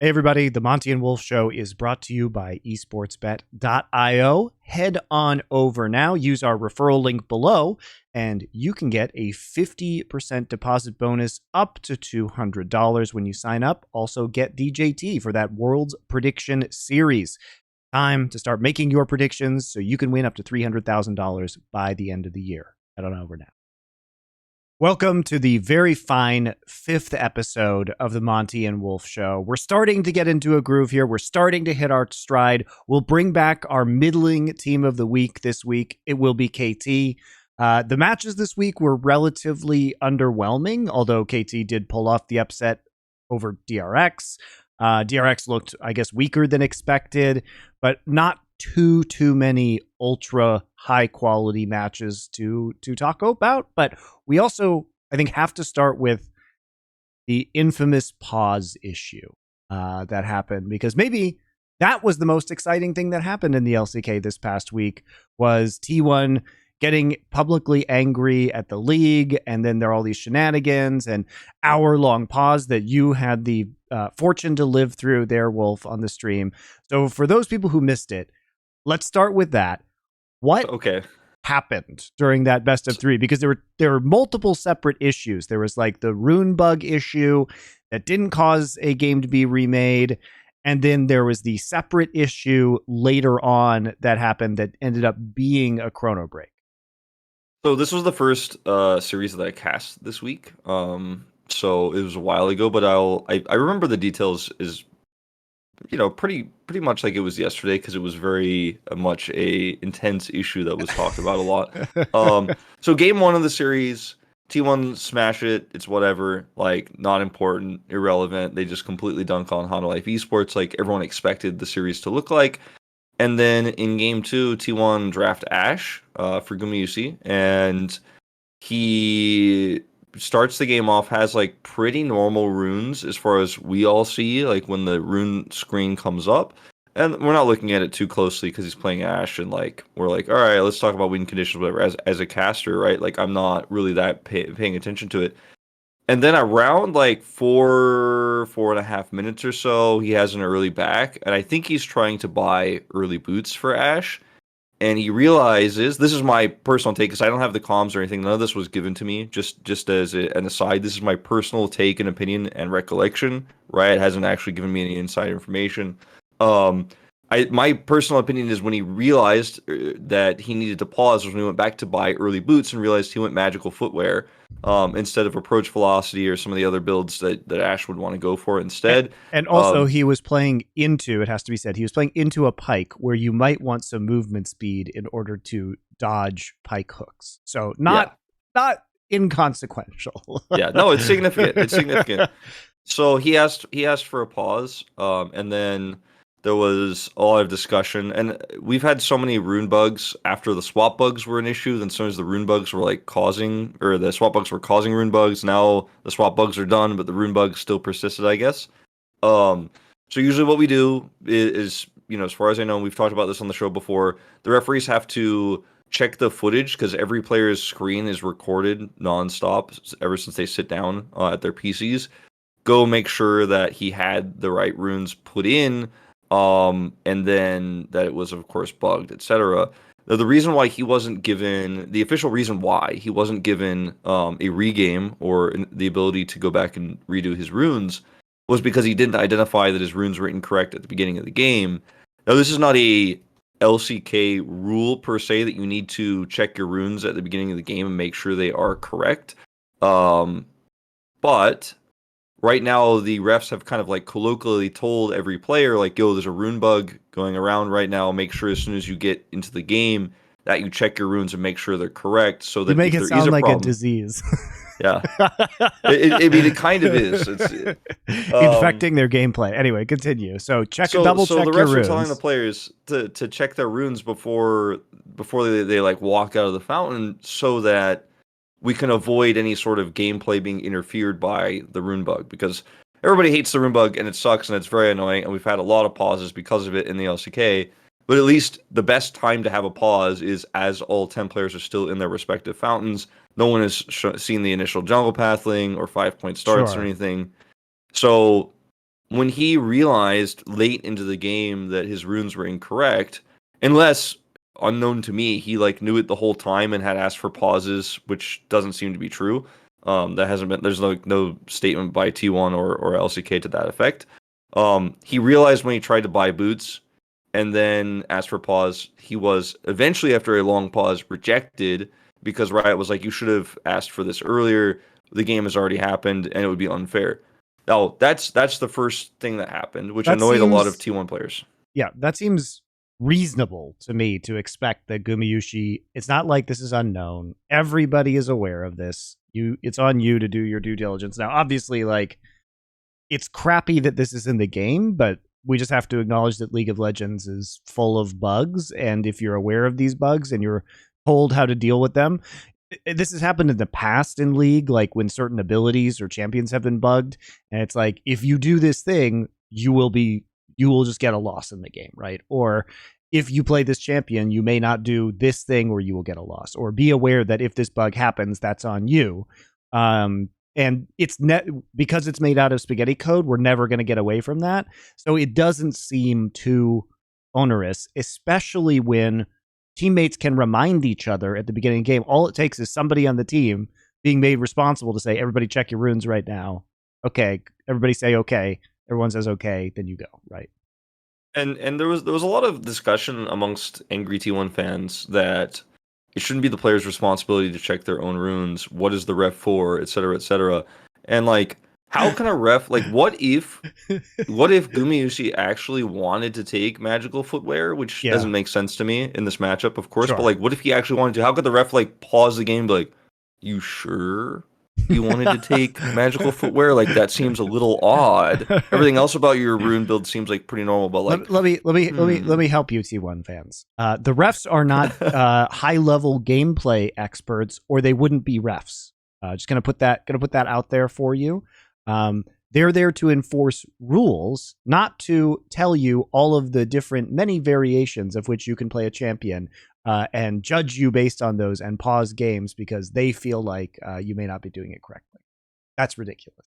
Hey everybody, the Monte and Wolf Show is brought to you by esportsbet.io. Head on over now, use our referral link below, and you can get a 50% deposit bonus up to $200 when you sign up. Also get DJT for that World's Prediction Series. Time to start making your predictions so you can win up to $300,000 by the end of the year. Head on over now. Welcome to the very fine 5th episode of the Monte and Wolf Show. We're starting to get into a groove here. We're starting to hit our stride. We'll bring back our middling team of the week this week. It will be KT. The matches this week were relatively underwhelming, although KT did pull off the upset over DRX. DRX looked, I guess, weaker than expected, but not too many ultra high quality matches to talk about. But we also, I think, have to start with the infamous pause issue that happened, because maybe that was the most exciting thing that happened in the LCK this past week, was T1 getting publicly angry at the league, and then there are all these shenanigans and hour-long pause that you had the fortune to live through there, Wolf, on the stream. So for those people who missed it, let's start with that. What happened during that best of 3? Because there were multiple separate issues. There was like the rune bug issue that didn't cause a game to be remade, and then there was the separate issue later on that happened that ended up being a chrono break. So this was the first series that I cast this week. So it was a while ago, but I remember the details is, you know, pretty much like it was yesterday, because it was very much a intense issue that was talked about a lot. So game 1 of the series, T1 smash it. It's whatever, like not important, irrelevant. They just completely dunk on Hanwha Life esports, like everyone expected the series to look like. And then in game 2, T1 draft Ashe for Gumayusi, and he starts the game off, has like pretty normal runes as far as we all see, like when the rune screen comes up. And we're not looking at it too closely because he's playing Ashe, and like we're like, all right, let's talk about win conditions, whatever. As a caster, right? Like I'm not really that paying attention to it. And then around like 4.5 minutes or so, he has an early back, and I think he's trying to buy early boots for Ashe. And he realizes, this is my personal take, because I don't have the comms or anything. None of this was given to me. Just as an aside, this is my personal take and opinion and recollection. Riot hasn't actually given me any inside information. My personal opinion is when he realized that he needed to pause was when he went back to buy early boots and realized he went magical footwear instead of approach velocity or some of the other builds that Ashe would want to go for instead. And also he was playing into, it has to be said, he was playing into a pike where you might want some movement speed in order to dodge pike hooks. So not inconsequential. Yeah, no, it's significant. It's significant. So he asked for a pause, and then there was a lot of discussion, and we've had so many rune bugs after the swap bugs were an issue. Then sometimes the rune bugs were like causing, or the swap bugs were causing rune bugs. Now the swap bugs are done, but the rune bugs still persisted, I guess. So usually what we do is, you know, as far as I know, we've talked about this on the show before, the referees have to check the footage, because every player's screen is recorded nonstop ever since they sit down at their PCs. Go make sure that he had the right runes put in, and then that it was, of course, bugged, etc. The reason why he wasn't given, the official reason why he wasn't given a regame or the ability to go back and redo his runes was because he didn't identify that his runes were incorrect at the beginning of the game. Now, this is not a LCK rule per se that you need to check your runes at the beginning of the game and make sure they are correct. But right now, the refs have kind of like colloquially told every player, like, yo, there's a rune bug going around right now. Make sure as soon as you get into the game that you check your runes and make sure they're correct, so that you make it sound like a disease. Yeah, I mean, it kind of is. It's infecting their gameplay. Anyway, continue. So double check the your refs runes. are telling the players to check their runes before they like walk out of the fountain, so that we can avoid any sort of gameplay being interfered by the rune bug, because everybody hates the rune bug and it sucks and it's very annoying, and we've had a lot of pauses because of it in the LCK. But at least the best time to have a pause is as all 10 players are still in their respective fountains. No one has seen the initial jungle pathing or 5-point starts or anything. So when he realized late into the game that his runes were incorrect, unless unknown to me, he like knew it the whole time and had asked for pauses, which doesn't seem to be true. That hasn't been there's no statement by T1 or LCK to that effect. He realized when he tried to buy boots and then asked for pause, he was eventually after a long pause rejected because Riot was like, you should have asked for this earlier. The game has already happened and it would be unfair. Now, that's the first thing that happened, which That annoyed a lot of seems T1 players. Yeah, that seems reasonable to me to expect that Gumayusi. It's not like this is unknown. Everybody is aware of this. It's on you to do your due diligence. Now, obviously, like it's crappy that this is in the game, but we just have to acknowledge that League of Legends is full of bugs, and if you're aware of these bugs and you're told how to deal with them, this has happened in the past in League, like when certain abilities or champions have been bugged, and it's like if you do this thing, you will just get a loss in the game, right? Or if you play this champion, you may not do this thing or you will get a loss. Or be aware that if this bug happens, that's on you. And it's because it's made out of spaghetti code, we're never going to get away from that. So it doesn't seem too onerous, especially when teammates can remind each other at the beginning of the game. All it takes is somebody on the team being made responsible to say, everybody check your runes right now. Okay, everybody say okay. Everyone says okay, then you go, right? And there was a lot of discussion amongst angry T1 fans that it shouldn't be the player's responsibility to check their own runes. What is the ref for, et cetera, et cetera. And like, how can a ref like what if Gumayusi actually wanted to take magical footwear, which doesn't make sense to me in this matchup, of course. Sure. But like, what if he actually wanted to? How could the ref like pause the game and be like, you sure you wanted to take magical footwear? Like that seems a little odd. Everything else about your rune build seems like pretty normal, but like let me help you, T1 fans. The refs are not high level gameplay experts, or they wouldn't be refs. Just gonna put that out there for you. They're there to enforce rules, not to tell you all of the many variations of which you can play a champion. And judge you based on those and pause games because they feel like you may not be doing it correctly. That's ridiculous.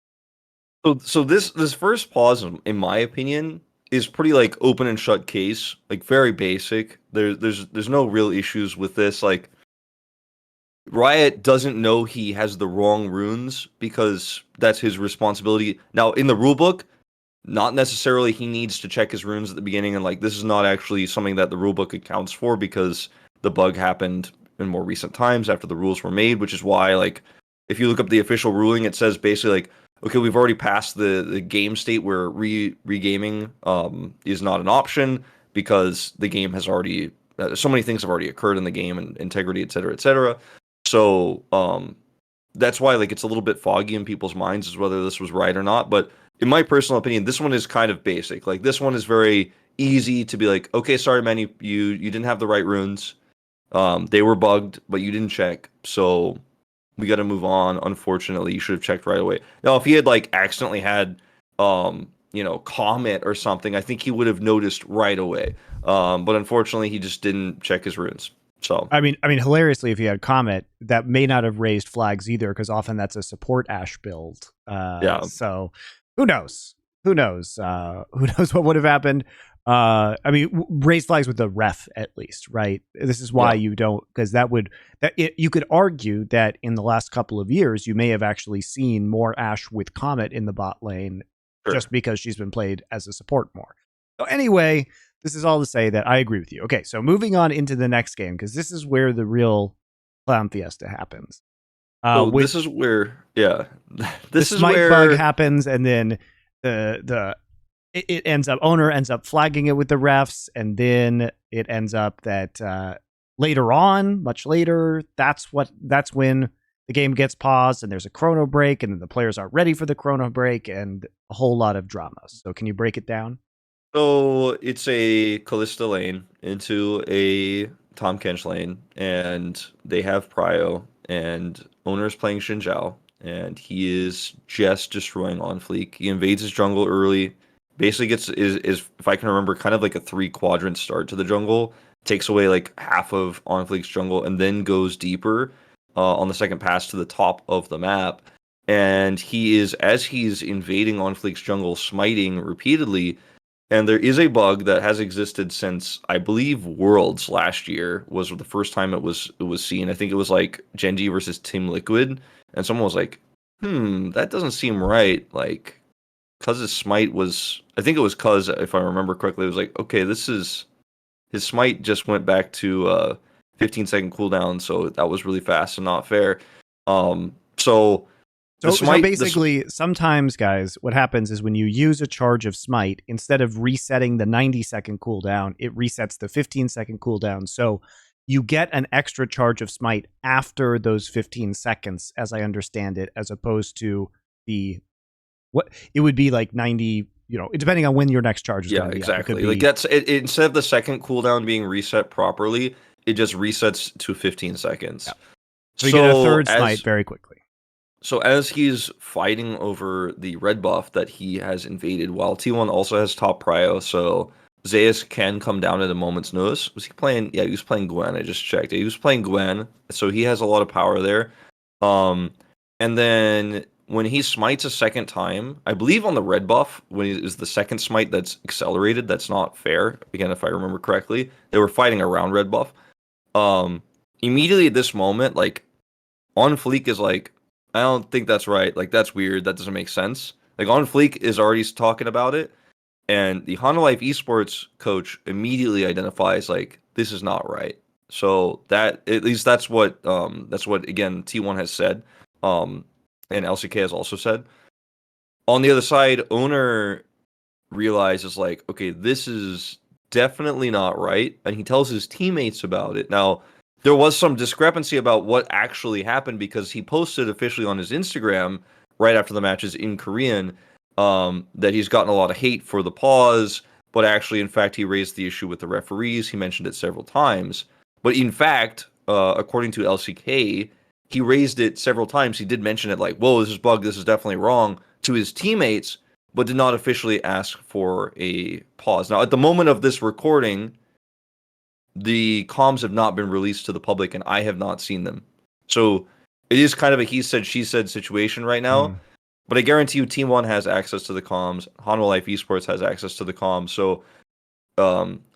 So this first pause, in my opinion, is pretty like open and shut case, like very basic. There's no real issues with this. Like Riot doesn't know he has the wrong runes because that's his responsibility. Now in the rulebook, not necessarily he needs to check his runes at the beginning, and like this is not actually something that the rulebook accounts for because the bug happened in more recent times after the rules were made, which is why like if you look up the official ruling, it says basically like, okay, we've already passed the game state where regaming is not an option because the game has already so many things have already occurred in the game and integrity, et cetera, et cetera. So that's why like it's a little bit foggy in people's minds as whether this was right or not, but in my personal opinion, this one is kind of basic. Like this one is very easy to be like, okay, sorry, man, you didn't have the right runes. They were bugged, but you didn't check, so we got to move on. Unfortunately, you should have checked right away. Now, if he had like accidentally had, Comet or something, I think he would have noticed right away. But unfortunately, he just didn't check his runes. So I mean, hilariously, if he had Comet, that may not have raised flags either, because often that's a support Ashe build. Yeah. So who knows? Who knows what would have happened? Raise flags with the ref at least, right? This is why you don't, because you could argue that in the last couple of years, you may have actually seen more Ashe with Comet in the bot lane just because she's been played as a support more. So anyway, this is all to say that I agree with you. Okay, so moving on into the next game, because this is where the real Clown Fiesta happens. This is where, this is where bug happens, and then owner ends up flagging it with the refs, and then it ends up that later on, much later, that's when the game gets paused and there's a chrono break, and then the players aren't ready for the chrono break, and a whole lot of drama. So can you break it down? So it's a Kalista lane into a Tahm Kench lane, and they have Prio, and owner's playing Xin Zhao, and he is just destroying On Fleek. He invades his jungle early, basically gets is if I can remember, kind of like a 3-quadrant start to the jungle, takes away like half of On Fleek's jungle, and then goes deeper on the second pass to the top of the map. and as he's invading on Fleek's jungle, smiting repeatedly. And there is a bug that has existed since, I believe, Worlds last year was the first time it was seen. I think it was like Genji versus Team Liquid, and someone was like, that doesn't seem right. Like, Cuz's smite was, I think it was Cuz, if I remember correctly, it was like, okay, his smite just went back to 15-second cooldown, so that was really fast and not fair. So basically, sometimes, guys, what happens is when you use a charge of Smite, instead of resetting the 90-second cooldown, it resets the 15-second cooldown. So you get an extra charge of Smite after those 15 seconds, as I understand it, as opposed to what it would be like 90, depending on when your next charge is going to be. Exactly. Like that's it, instead of the second cooldown being reset properly, it just resets to 15 seconds. Yeah. So you get a third Smite very quickly. So as he's fighting over the red buff that he has invaded, while T1 also has top prio, so Zeus can come down at a moment's notice. Was he playing? Yeah, he was playing Gwen. I just checked. He was playing Gwen, so he has a lot of power there. And then when he smites a second time, I believe on the red buff, when it is the second smite that's accelerated, that's not fair. Again, if I remember correctly, they were fighting around red buff. Immediately at this moment, like, On Fleek is like, I don't think that's right. Like, that's weird. That doesn't make sense. Like, On Fleek is already talking about it, and the Hanwha Life esports coach immediately identifies, like, this is not right. So that, at least that's what again T1 has said, and LCK has also said. On the other side, Owner realizes, like, okay, this is definitely not right, and he tells his teammates about it. Now, there was some discrepancy about what actually happened because he posted officially on his Instagram right after the matches in Korean that he's gotten a lot of hate for the pause, but actually, in fact, he raised the issue with the referees. He mentioned it several times. But in fact, according to LCK, he raised it several times. He did mention it like, whoa, this is bug, this is definitely wrong, to his teammates, but did not officially ask for a pause. Now, at the moment of this recording, the comms have not been released to the public, and I have not seen them. So it is kind of a he said, she said situation right now. But I guarantee you, Team One has access to the comms. Hanwha Life Esports has access to the comms. So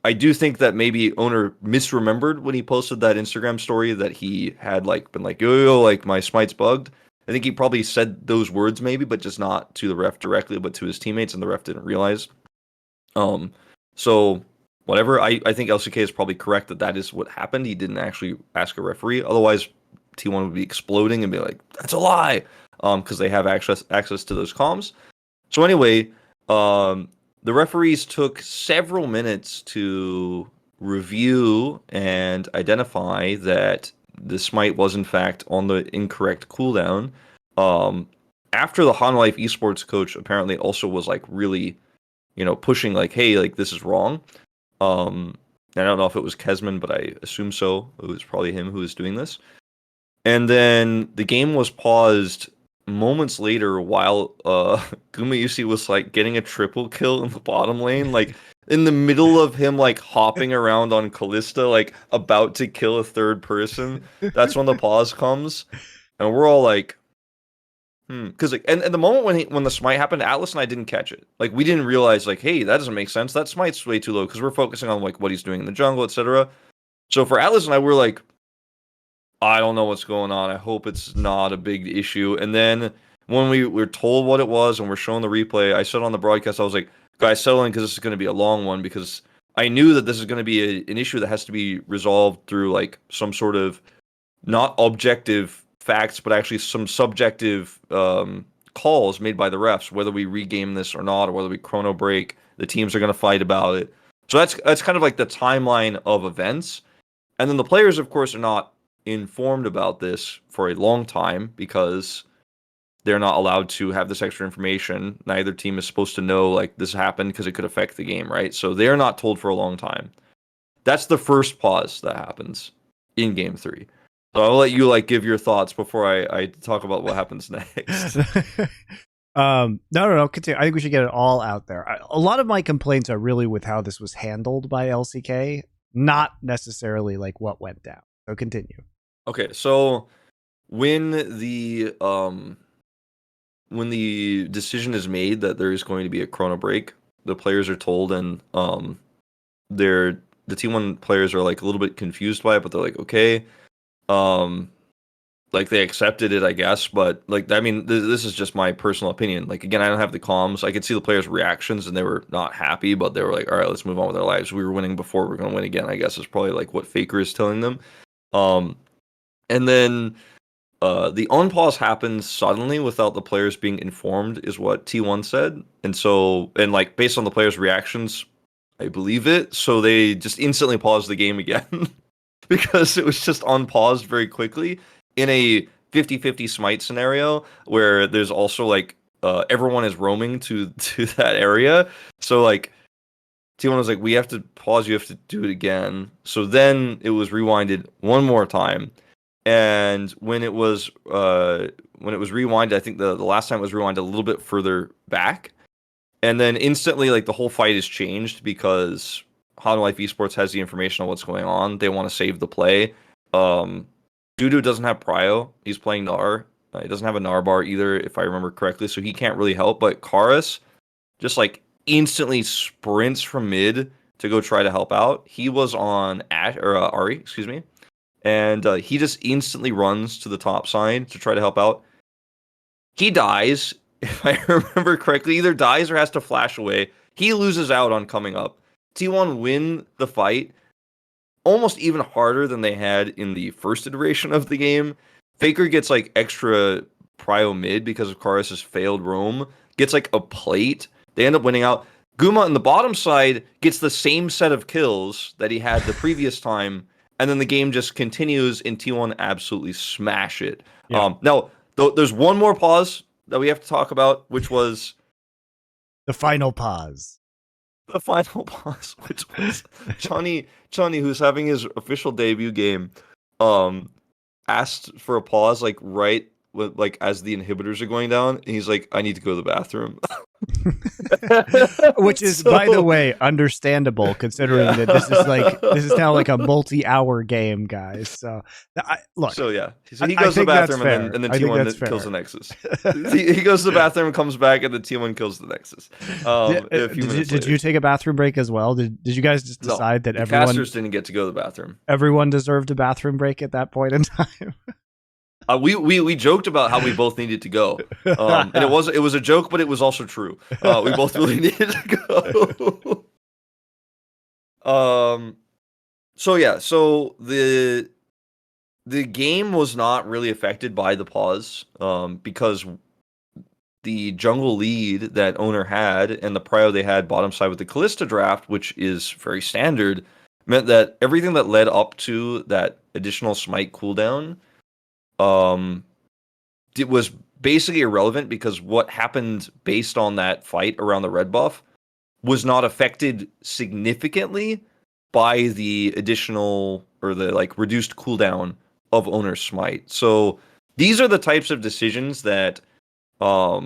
I do think that maybe Owner misremembered when he posted that Instagram story that he had like been like, yo, like my smite's bugged. I think he probably said those words maybe, but just not to the ref directly, but to his teammates, and the ref didn't realize. So whatever, I think LCK is probably correct that is what happened. He didn't actually ask a referee. Otherwise, T1 would be exploding and be like, that's a lie, because they have access to those comms. So anyway, the referees took several minutes to review and identify that the smite was in fact on the incorrect cooldown. After the Hanwha Life esports coach apparently also was like really, pushing like, hey, like this is wrong. I don't know if it was Kesman, but I assume so. It was probably him who was doing this. And then the game was paused moments later while Gumayusi was like getting a triple kill in the bottom lane, like in the middle of him like hopping around on Kalista, like about to kill a third person. That's when the pause comes, and we're all like, because like, and the moment when the smite happened, Atlas and I didn't catch it. Like, we didn't realize like, hey, that doesn't make sense. That smite's way too low, because we're focusing on like what he's doing in the jungle, etc. So for Atlas and I, we're like, I don't know what's going on. I hope it's not a big issue. And then when we were told what it was and we're showing the replay, I said on the broadcast, I was like, guys, settle in, because this is going to be a long one, because I knew that this is going to be an issue that has to be resolved through like some sort of not objective facts, but actually some subjective calls made by the refs, whether we regame this or not, or whether we chrono break. The teams are going to fight about it. So that's kind of like the timeline of events. And then the players, of course, are not informed about this for a long time, because they're not allowed to have this extra information. Neither team is supposed to know like this happened, because it could affect the game, right? So they're not told for a long time. That's the first pause that happens in game 3. So I'll let you like give your thoughts before I talk about what happens next. No, continue. I think we should get it all out there. A lot of my complaints are really with how this was handled by LCK, not necessarily like what went down. So continue. Okay, so when the when the decision is made that there is going to be a chrono break, the players are told, and the T1 players are like a little bit confused by it, but they're like, okay, like they accepted it, I guess. But like, I mean, this is just my personal opinion. Like, again, I don't have the comms. I could see the players' reactions, and they were not happy, but they were like, all right, let's move on with our lives. We were winning before, we're going to win again, I guess is probably like what Faker is telling them. And then the unpause happens suddenly without the players being informed, is what T1 said. And so, and like based on the players' reactions, I believe it. So they just instantly paused the game again because it was just unpaused very quickly in a 50-50 smite scenario where there's also like everyone is roaming to that area. So like T1 was like, we have to pause, you have to do it again. So then it was rewinded one more time. And when it was rewinded, I think the last time it was rewinded a little bit further back. And then instantly, like, the whole fight is changed because Hanwha Life Esports has the information on what's going on. They want to save the play. Dudu doesn't have prio. He's playing Gnar. He doesn't have a Gnar bar either, if I remember correctly, so he can't really help. But Karis just, like, instantly sprints from mid to go try to help out. He was on Ari, excuse me. And he just instantly runs to the top side to try to help out. He dies, if I remember correctly, either dies or has to flash away. He loses out on coming up. T1 win the fight almost even harder than they had in the first iteration of the game. Faker gets like extra prio mid because of Karis' failed roam. Gets like a plate. They end up winning out. Guma on the bottom side gets the same set of kills that he had the previous time. And then the game just continues and T1 absolutely smash it. Yeah. Now, there's one more pause that we have to talk about, which was the final pause. The final pause, which was Chani, who's having his official debut game, asked for a pause, like right with, like as the inhibitors are going down, and he's like, "I need to go to the bathroom," which is, by the way, understandable considering that this is now like a multi-hour game, guys. So look, so yeah, so he goes to the bathroom and then T1 kills the Nexus. he goes to the bathroom and comes back, and then T1 kills the Nexus. Did you take a bathroom break as well? Did you guys just decide that everyone casters didn't get to go to the bathroom? Everyone deserved a bathroom break at that point in time. We joked about how we both needed to go, and it was a joke, but it was also true. We both really needed to go. So yeah, so the game was not really affected by the pause, because the jungle lead that owner had and the prio they had bottom side with the Kalista draft, which is very standard, meant that everything that led up to that additional smite cooldown, it was basically irrelevant because what happened based on that fight around the red buff was not affected significantly by the additional or the like reduced cooldown of owner's smite. So these are the types of decisions that are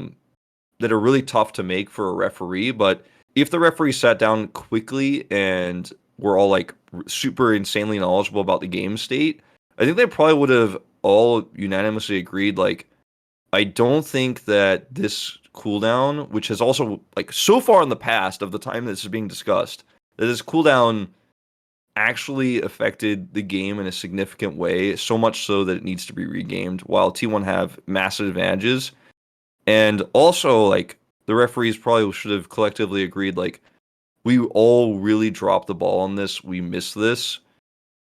really tough to make for a referee. But if the referee sat down quickly and were all like super insanely knowledgeable about the game state, I think they probably would have all unanimously agreed, like, I don't think that this cooldown, which has also, like, so far in the past of the time this is being discussed, that this cooldown actually affected the game in a significant way, so much so that it needs to be regamed, while T1 have massive advantages. And also, like, the referees probably should have collectively agreed, like, we all really dropped the ball on this, we missed this.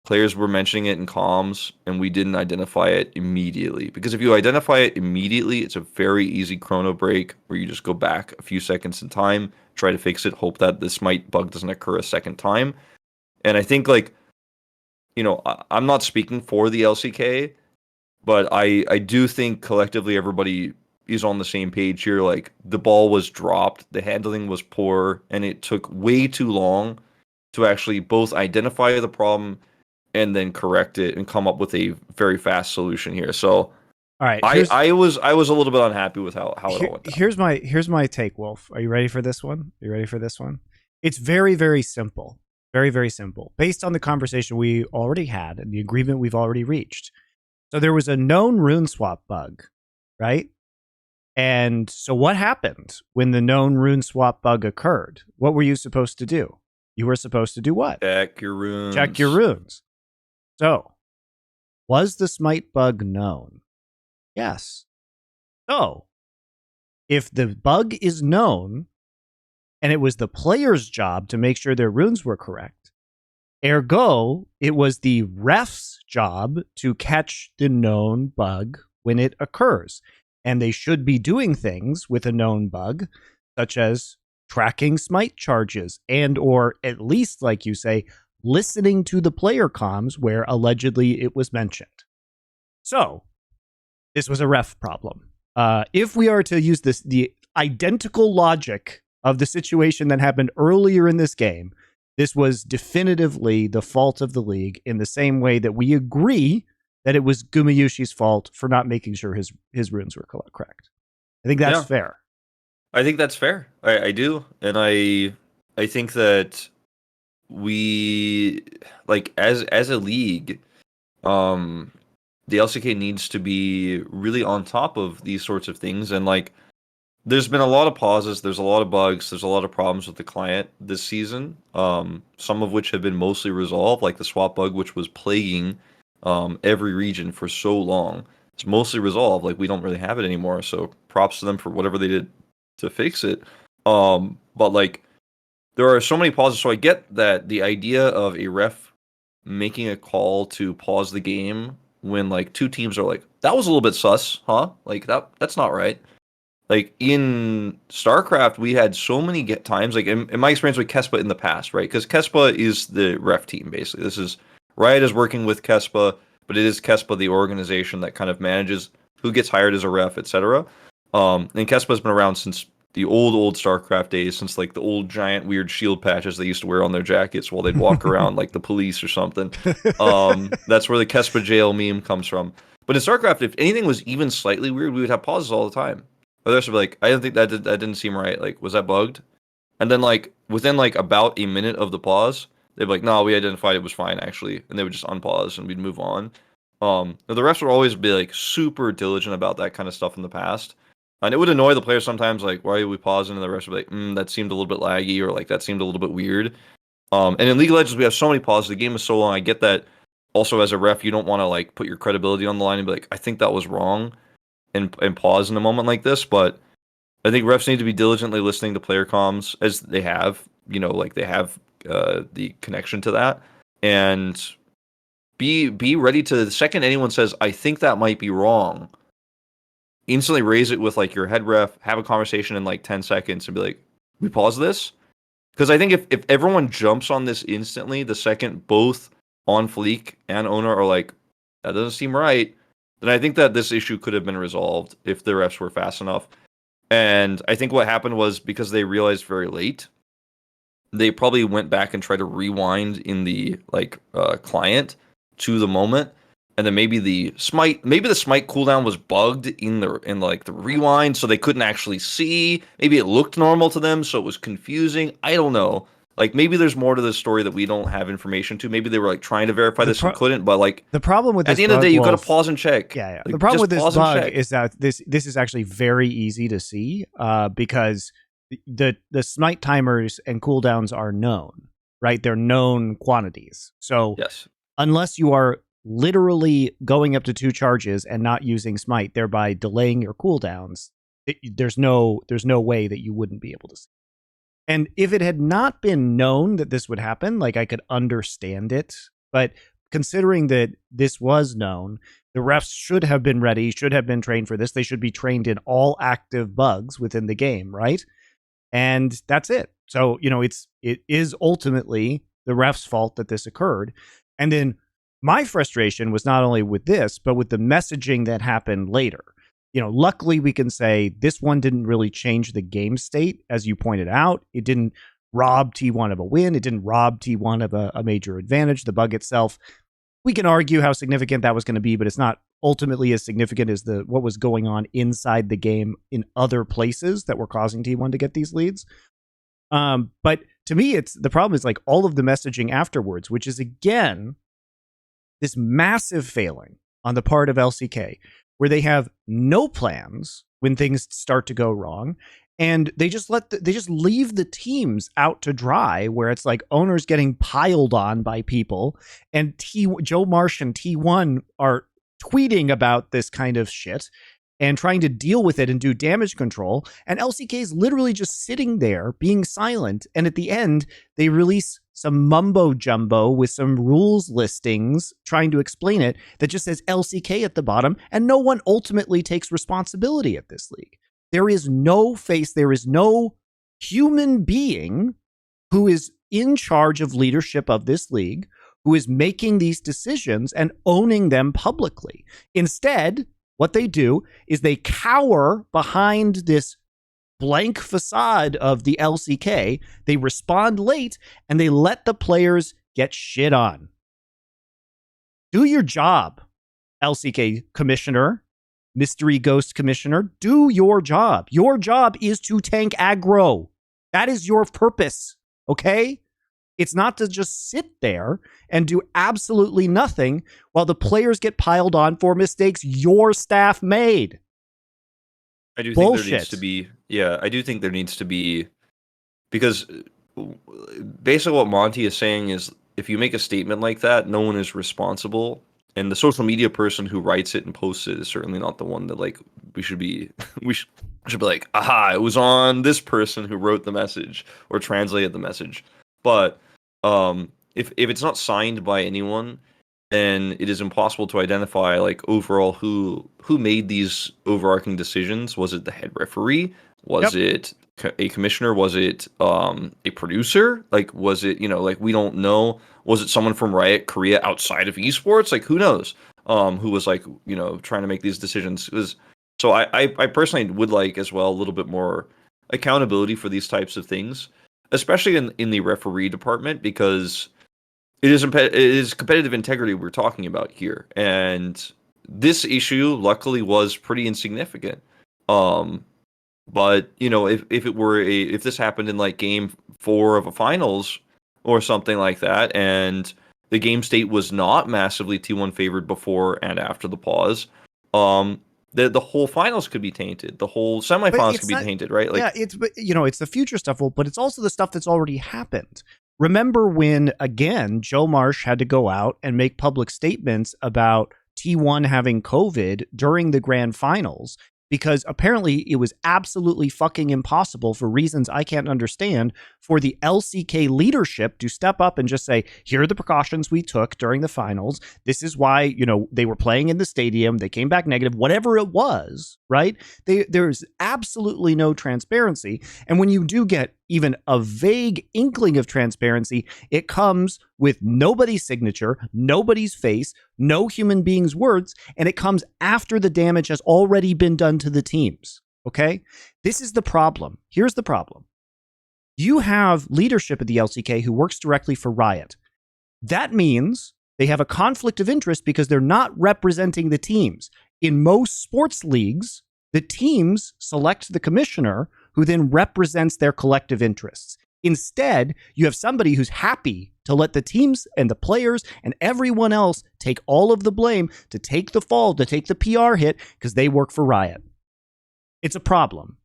Players were mentioning it in comms, and we didn't identify it immediately. Because if you identify it immediately, it's a very easy chrono break where you just go back a few seconds in time, try to fix it, hope that this bug doesn't occur a second time. And I think, like, you know, I'm not speaking for the LCK, but I do think collectively everybody is on the same page here. Like, the ball was dropped, the handling was poor, and it took way too long to actually both identify the problem and then correct it and come up with a very fast solution here. So, all right, I was a little bit unhappy with how it all went down. Here's my take, Wolf. Are you ready for this one? It's very, very simple. Very, very simple. Based on the conversation we already had and the agreement we've already reached. So there was a known rune swap bug, right? And so what happened when the known rune swap bug occurred? What were you supposed to do? You were supposed to do what? Check your runes. Check your runes. So, was the smite bug known? Yes. So, if the bug is known, and it was the player's job to make sure their runes were correct, ergo, it was the ref's job to catch the known bug when it occurs. And they should be doing things with a known bug, such as tracking smite charges and or at least, like you say, listening to the player comms where allegedly it was mentioned. So, this was a ref problem. If we are to use the identical logic of the situation that happened earlier in this game, this was definitively the fault of the league in the same way that we agree that it was Gumayusi's fault for not making sure his runes were correct. I think that's fair. I think that's fair. I do. And I think that we, like, as a league, the LCK needs to be really on top of these sorts of things. And, like, there's been a lot of pauses, there's a lot of bugs, there's a lot of problems with the client this season, some of which have been mostly resolved, like the swap bug, which was plaguing every region for so long. It's mostly resolved. Like, we don't really have it anymore, so props to them for whatever they did to fix it. But, like, there are so many pauses, so I get that the idea of a ref making a call to pause the game when, like, two teams are like, that was a little bit sus, huh? Like, that's not right. Like, in StarCraft, we had so many times, like, in my experience with Kespa in the past, right? Because Kespa is the ref team, basically. This is, Riot is working with Kespa, but it is Kespa, the organization that kind of manages who gets hired as a ref, etc. And Kespa's been around since the old StarCraft days, since, like, the old giant weird shield patches they used to wear on their jackets while they'd walk around like the police or something. That's where the Kespa jail meme comes from. But in StarCraft, if anything was even slightly weird, we would have pauses all the time. Others would be like, I didn't think that didn't seem right. Like, was that bugged? And then, like, within, like, about a minute of the pause, they'd be like, no, we identified it was fine, actually. And they would just unpause and we'd move on. The refs would always be, like, super diligent about that kind of stuff in the past. And it would annoy the players sometimes, like, why are we pausing? And the refs would be like, that seemed a little bit laggy, or, like, that seemed a little bit weird. And in League of Legends, we have so many pauses. The game is so long. I get that. Also, as a ref, you don't want to, like, put your credibility on the line and be like, I think that was wrong. And pause in a moment like this, but I think refs need to be diligently listening to player comms, as they have, like they have the connection to that, and be ready to, the second anyone says, I think that might be wrong, instantly raise it with, like, your head ref, have a conversation in, like, 10 seconds and be like, we pause this? Because I think if everyone jumps on this instantly, the second both On Fleek and Owner are like, that doesn't seem right, then I think that this issue could have been resolved if the refs were fast enough. And I think what happened was, because they realized very late, they probably went back and tried to rewind in the, like, client to the moment, and then maybe the smite cooldown was bugged in the rewind, so they couldn't actually see. Maybe it looked normal to them, so it was confusing. I don't know. Like, maybe there's more to this story that we don't have information to. Maybe they were, like, trying to verify this and couldn't, but, like, the problem with this, at the end of the day, you got to pause and check. Yeah. Like, the problem with this bug check. is that this is actually very easy to see, because the smite timers and cooldowns are known, right? They're known quantities. So yes, unless you are literally going up to 2 charges and not using smite, thereby delaying your cooldowns, there's no way that you wouldn't be able to see. And if it had not been known that this would happen, like, I could understand it. But considering that this was known, the refs should have been ready, should have been trained for this. They should be trained in all active bugs within the game, right? And that's it. So, it is ultimately the refs' fault that this occurred. And then my frustration was not only with this, but with the messaging that happened later. Luckily we can say this one didn't really change the game state, as you pointed out. It didn't rob T1 of a win. It didn't rob T1 of a major advantage. The bug itself, we can argue how significant that was going to be, but it's not ultimately as significant as what was going on inside the game in other places that were causing T1 to get these leads. But to me, the problem is, like, all of the messaging afterwards, which is, again, this massive failing on the part of LCK, where they have no plans when things start to go wrong. And they just leave the teams out to dry, where it's like owners getting piled on by people, and Joe Marsh and T1 are tweeting about this kind of shit and trying to deal with it and do damage control. And LCK is literally just sitting there being silent. And at the end, they release some mumbo jumbo with some rules listings trying to explain it that just says LCK at the bottom. And no one ultimately takes responsibility at this league. There is no face. There is no human being who is in charge of leadership of this league, who is making these decisions and owning them publicly. Instead, what they do is they cower behind this blank facade of the LCK. They respond late and they let the players get shit on. Do your job, LCK commissioner, mystery ghost commissioner. Do your job. Your job is to tank aggro. That is your purpose, okay? It's not to just sit there and do absolutely nothing while the players get piled on for mistakes your staff made. I do think there needs to be, I do think there needs to be, because basically what Monte is saying is if you make a statement like that, no one is responsible. And the social media person who writes it and posts it is certainly not the one that like we should be like, aha, it was on this person who wrote the message or translated the message. But if it's not signed by anyone, then it is impossible to identify like overall who made these overarching decisions. Was it the head referee? Was it a commissioner? Was it a producer? Like, was it, like, we don't know. Was it someone from Riot Korea outside of esports? Like, who knows? Who was like, trying to make these decisions? So I personally would like as well a little bit more accountability for these types of things, especially in the referee department, because it is competitive integrity we're talking about here. And this issue luckily was pretty insignificant. But if this happened in like game 4 of a finals or something like that, and the game state was not massively T1 favored before and after the pause, the whole finals could be tainted. The whole semifinals could be tainted, right? Like, yeah, it's the future stuff, but it's also the stuff that's already happened. Remember when, again, Joe Marsh had to go out and make public statements about T1 having COVID during the grand finals, because apparently it was absolutely fucking impossible, for reasons I can't understand, for the LCK leadership to step up and just say, here are the precautions we took during the finals. This is why, they were playing in the stadium. They came back negative, whatever it was, right? There's absolutely no transparency. And when you do get even a vague inkling of transparency, it comes with nobody's signature, nobody's face, no human being's words, and it comes after the damage has already been done to the teams, okay? This is the problem. Here's the problem. You have leadership at the LCK who works directly for Riot. That means they have a conflict of interest because they're not representing the teams. In most sports leagues, the teams select the commissioner who then represents their collective interests. Instead, you have somebody who's happy to let the teams and the players and everyone else take all of the blame, to take the fall, to take the PR hit, because they work for Riot. It's a problem.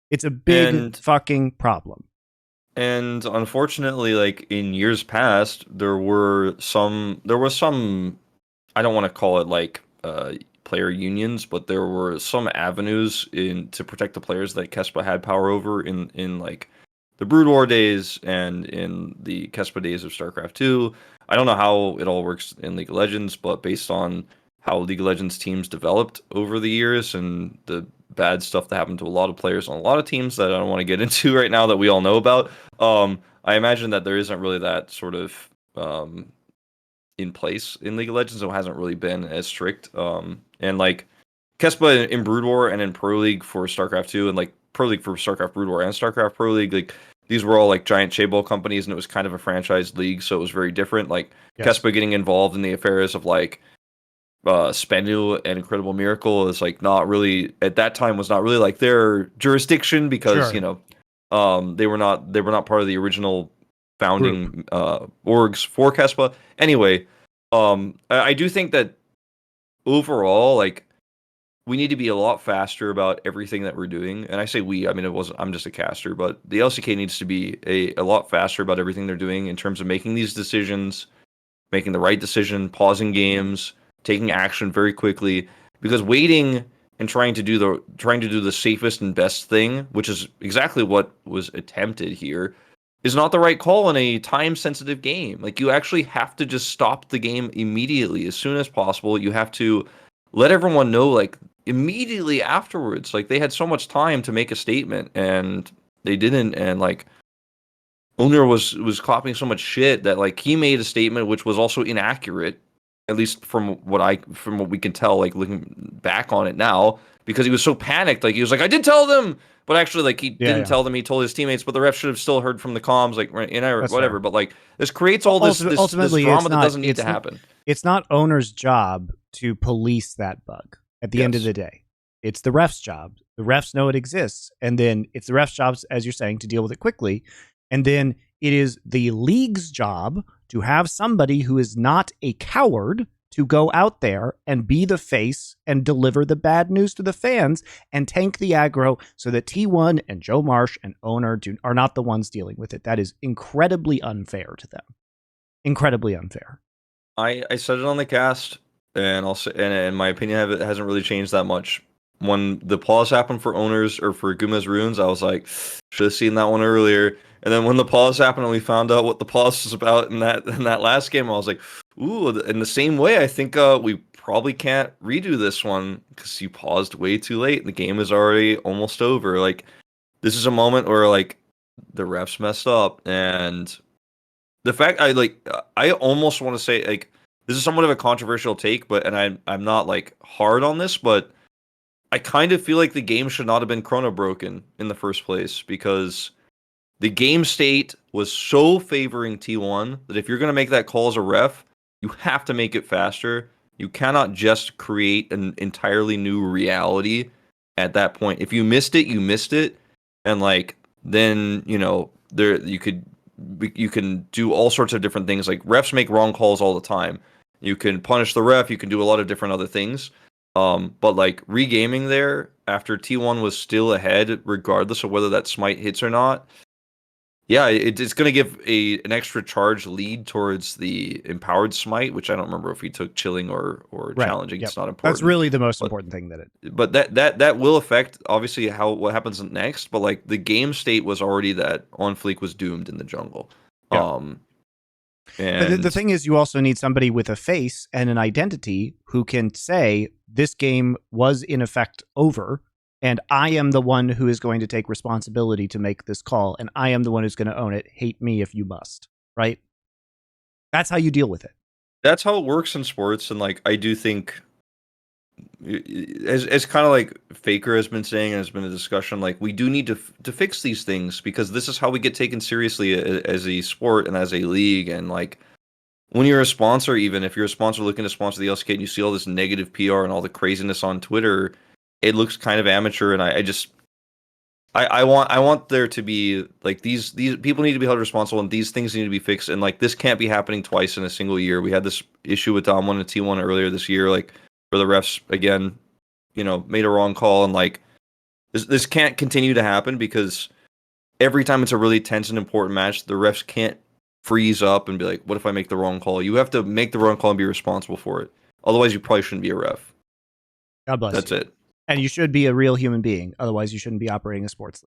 It's a big fucking problem. And unfortunately, like in years past, there was some, I don't want to call it like player unions, but there were some avenues to protect the players that Kespa had power over in like the Brood War days and in the Kespa days of StarCraft 2. I don't know how it all works in League of Legends, but based on how League of Legends teams developed over the years and the bad stuff that happened to a lot of players on a lot of teams that I don't want to get into right now that we all know about, I imagine that there isn't really that sort of in place in League of Legends, so it hasn't really been as strict. And like Kespa in Brood War and in Pro League for StarCraft 2 and like Pro League for StarCraft Brood War and StarCraft Pro League, like these were all like giant chaebol companies, and it was kind of a franchised league, so it was very different. Like Kespa getting involved in the affairs of like Spenu and Incredible Miracle is like not really, at that time, was not really like their jurisdiction, because they were not part of the original founding orgs for Kespa. Anyway, I do think that overall, like, we need to be a lot faster about everything that we're doing. And I say we, I mean, I'm just a caster, but the LCK needs to be a lot faster about everything they're doing in terms of making these decisions, making the right decision, pausing games, taking action very quickly, because waiting and trying to do the safest and best thing, which is exactly what was attempted here, is not the right call in a time sensitive game. Like, you actually have to just stop the game immediately as soon as possible. You have to let everyone know, like, immediately afterwards. Like, they had so much time to make a statement and they didn't. And like, Owner was clapping so much shit that like he made a statement which was also inaccurate, at least from what we can tell, like looking back on it now, because he was so panicked. Like, he was like, I did tell them, but actually, like, he didn't tell them. He told his teammates, but the ref should have still heard from the comms, like, right, That's whatever. fair. But like, this creates all this Ultimately, drama that doesn't need to happen. It's not owner's job to police that bug at the end of the day. It's the ref's job. The refs know it exists. And then it's the ref's job, as you're saying, to deal with it quickly. And then it is the league's job to have somebody who is not a coward to go out there and be the face and deliver the bad news to the fans and tank the aggro so that T1 and Joe Marsh and owner are not the ones dealing with it. That is incredibly unfair to them. Incredibly unfair. I said it on the cast, and also, and in my opinion, it hasn't really changed that much. When the pause happened for owners or for Guma's runes, I was like, should have seen that one earlier. And then when the pause happened and we found out what the pause was about in that last game, I was like, ooh. In the same way, I think we probably can't redo this one because you paused way too late and the game is already almost over. Like, this is a moment where like the refs messed up, and the fact I almost want to say, like, this is somewhat of a controversial take, but I'm not like hard on this, but I kind of feel like the game should not have been chrono broken in the first place, because the game state was so favoring T1 that if you're going to make that call as a ref, you have to make it faster. You cannot just create an entirely new reality at that point. If you missed it, you missed it. And like, then, you can do all sorts of different things. Like, refs make wrong calls all the time. You can punish the ref. You can do a lot of different other things. But like, regaming there after T1 was still ahead, regardless of whether that smite hits or not. Yeah, it's going to give an extra charge lead towards the empowered smite, which I don't remember if he took chilling or challenging. Yep. It's not important. That's really the most important thing But that will affect obviously what happens next. But like, the game state was already that On Fleek was doomed in the jungle. Yeah. And but the thing is, you also need somebody with a face and an identity who can say this game was in effect over, and I am the one who is going to take responsibility to make this call, and I am the one who's going to own it. Hate me if you must, right? That's how you deal with it. That's how it works in sports, and like, I do think, as kind of like Faker has been saying, and has been a discussion, like, we do need to fix these things, because this is how we get taken seriously as a sport and as a league. And like, when you're a sponsor, even if you're a sponsor looking to sponsor the LCK and you see all this negative PR and all the craziness on Twitter, it looks kind of amateur. And I want there to be like, these people need to be held responsible, and these things need to be fixed. And like, this can't be happening twice in a single year. We had this issue with DAMWON and T1 earlier this year, like, where the refs again, made a wrong call, and like, this can't continue to happen, because every time it's a really tense and important match, the refs can't freeze up and be like, what if I make the wrong call? You have to make the wrong call and be responsible for it. Otherwise, you probably shouldn't be a ref. God bless That's you. it. And you should be a real human being. Otherwise, you shouldn't be operating a sports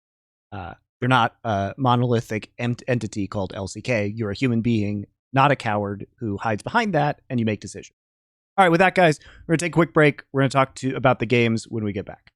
league. You're not a monolithic entity called LCK. You're a human being, not a coward who hides behind that, and you make decisions. All right, with that, guys, we're going to take a quick break. We're going to talk about the games when we get back.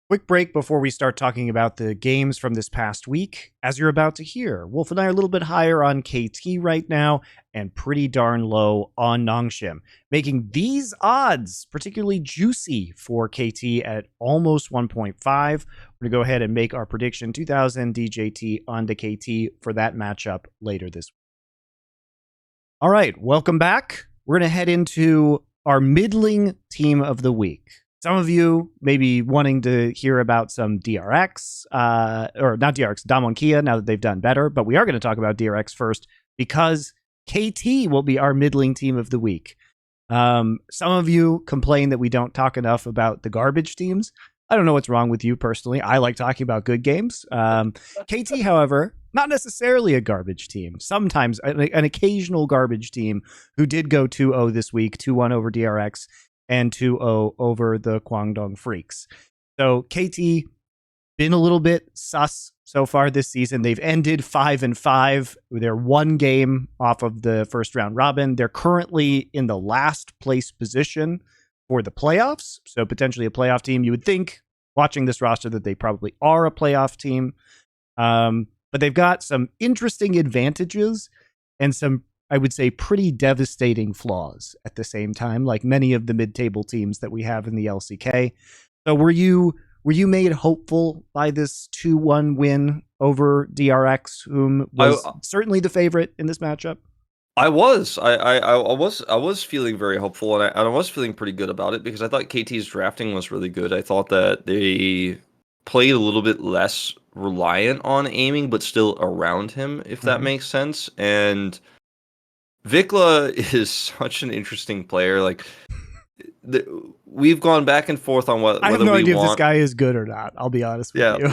Quick break before we start talking about the games from this past week. As you're about to hear, Wolf and I are a little bit higher on KT right now and pretty darn low on Nongshim, making these odds particularly juicy for KT at almost 1.5. We're going to go ahead and make our prediction 2000 DJT onto KT for that matchup later this week. All right, welcome back. We're going to head into our middling team of the week. Some of you may be wanting to hear about some DRX, or not DRX, DAMWON KIA, now that they've done better. But we are going to talk about DRX first, because KT will be our middling team of the week. Some of you complain that we don't talk enough about the garbage teams. I don't know what's wrong with you personally. I like talking about good games. KT, however, not necessarily a garbage team. Sometimes an occasional garbage team who did go 2-0 this week, 2-1 over DRX and 2-0 over the Kwangdong Freecs. So KT been a little bit sus so far this season. They've ended 5-5. They're one game off of the first round robin. They're currently in the last place position for the playoffs. So potentially a playoff team. You would think, watching this roster, that they probably are a playoff team. But they've got some interesting advantages and some, I would say, pretty devastating flaws at the same time, like many of the mid-table teams that we have in the LCK. So were you made hopeful by this 2-1 win over DRX, whom was certainly the favorite in this matchup? I was feeling very hopeful, and I was feeling pretty good about it because I thought KT's drafting was really good. I thought that they played a little bit less reliant on aiming, but still around him, if that makes sense. And Vikla is such an interesting player. Like, we've gone back and forth on whether I have no idea if this guy is good or not. I'll be honest with you.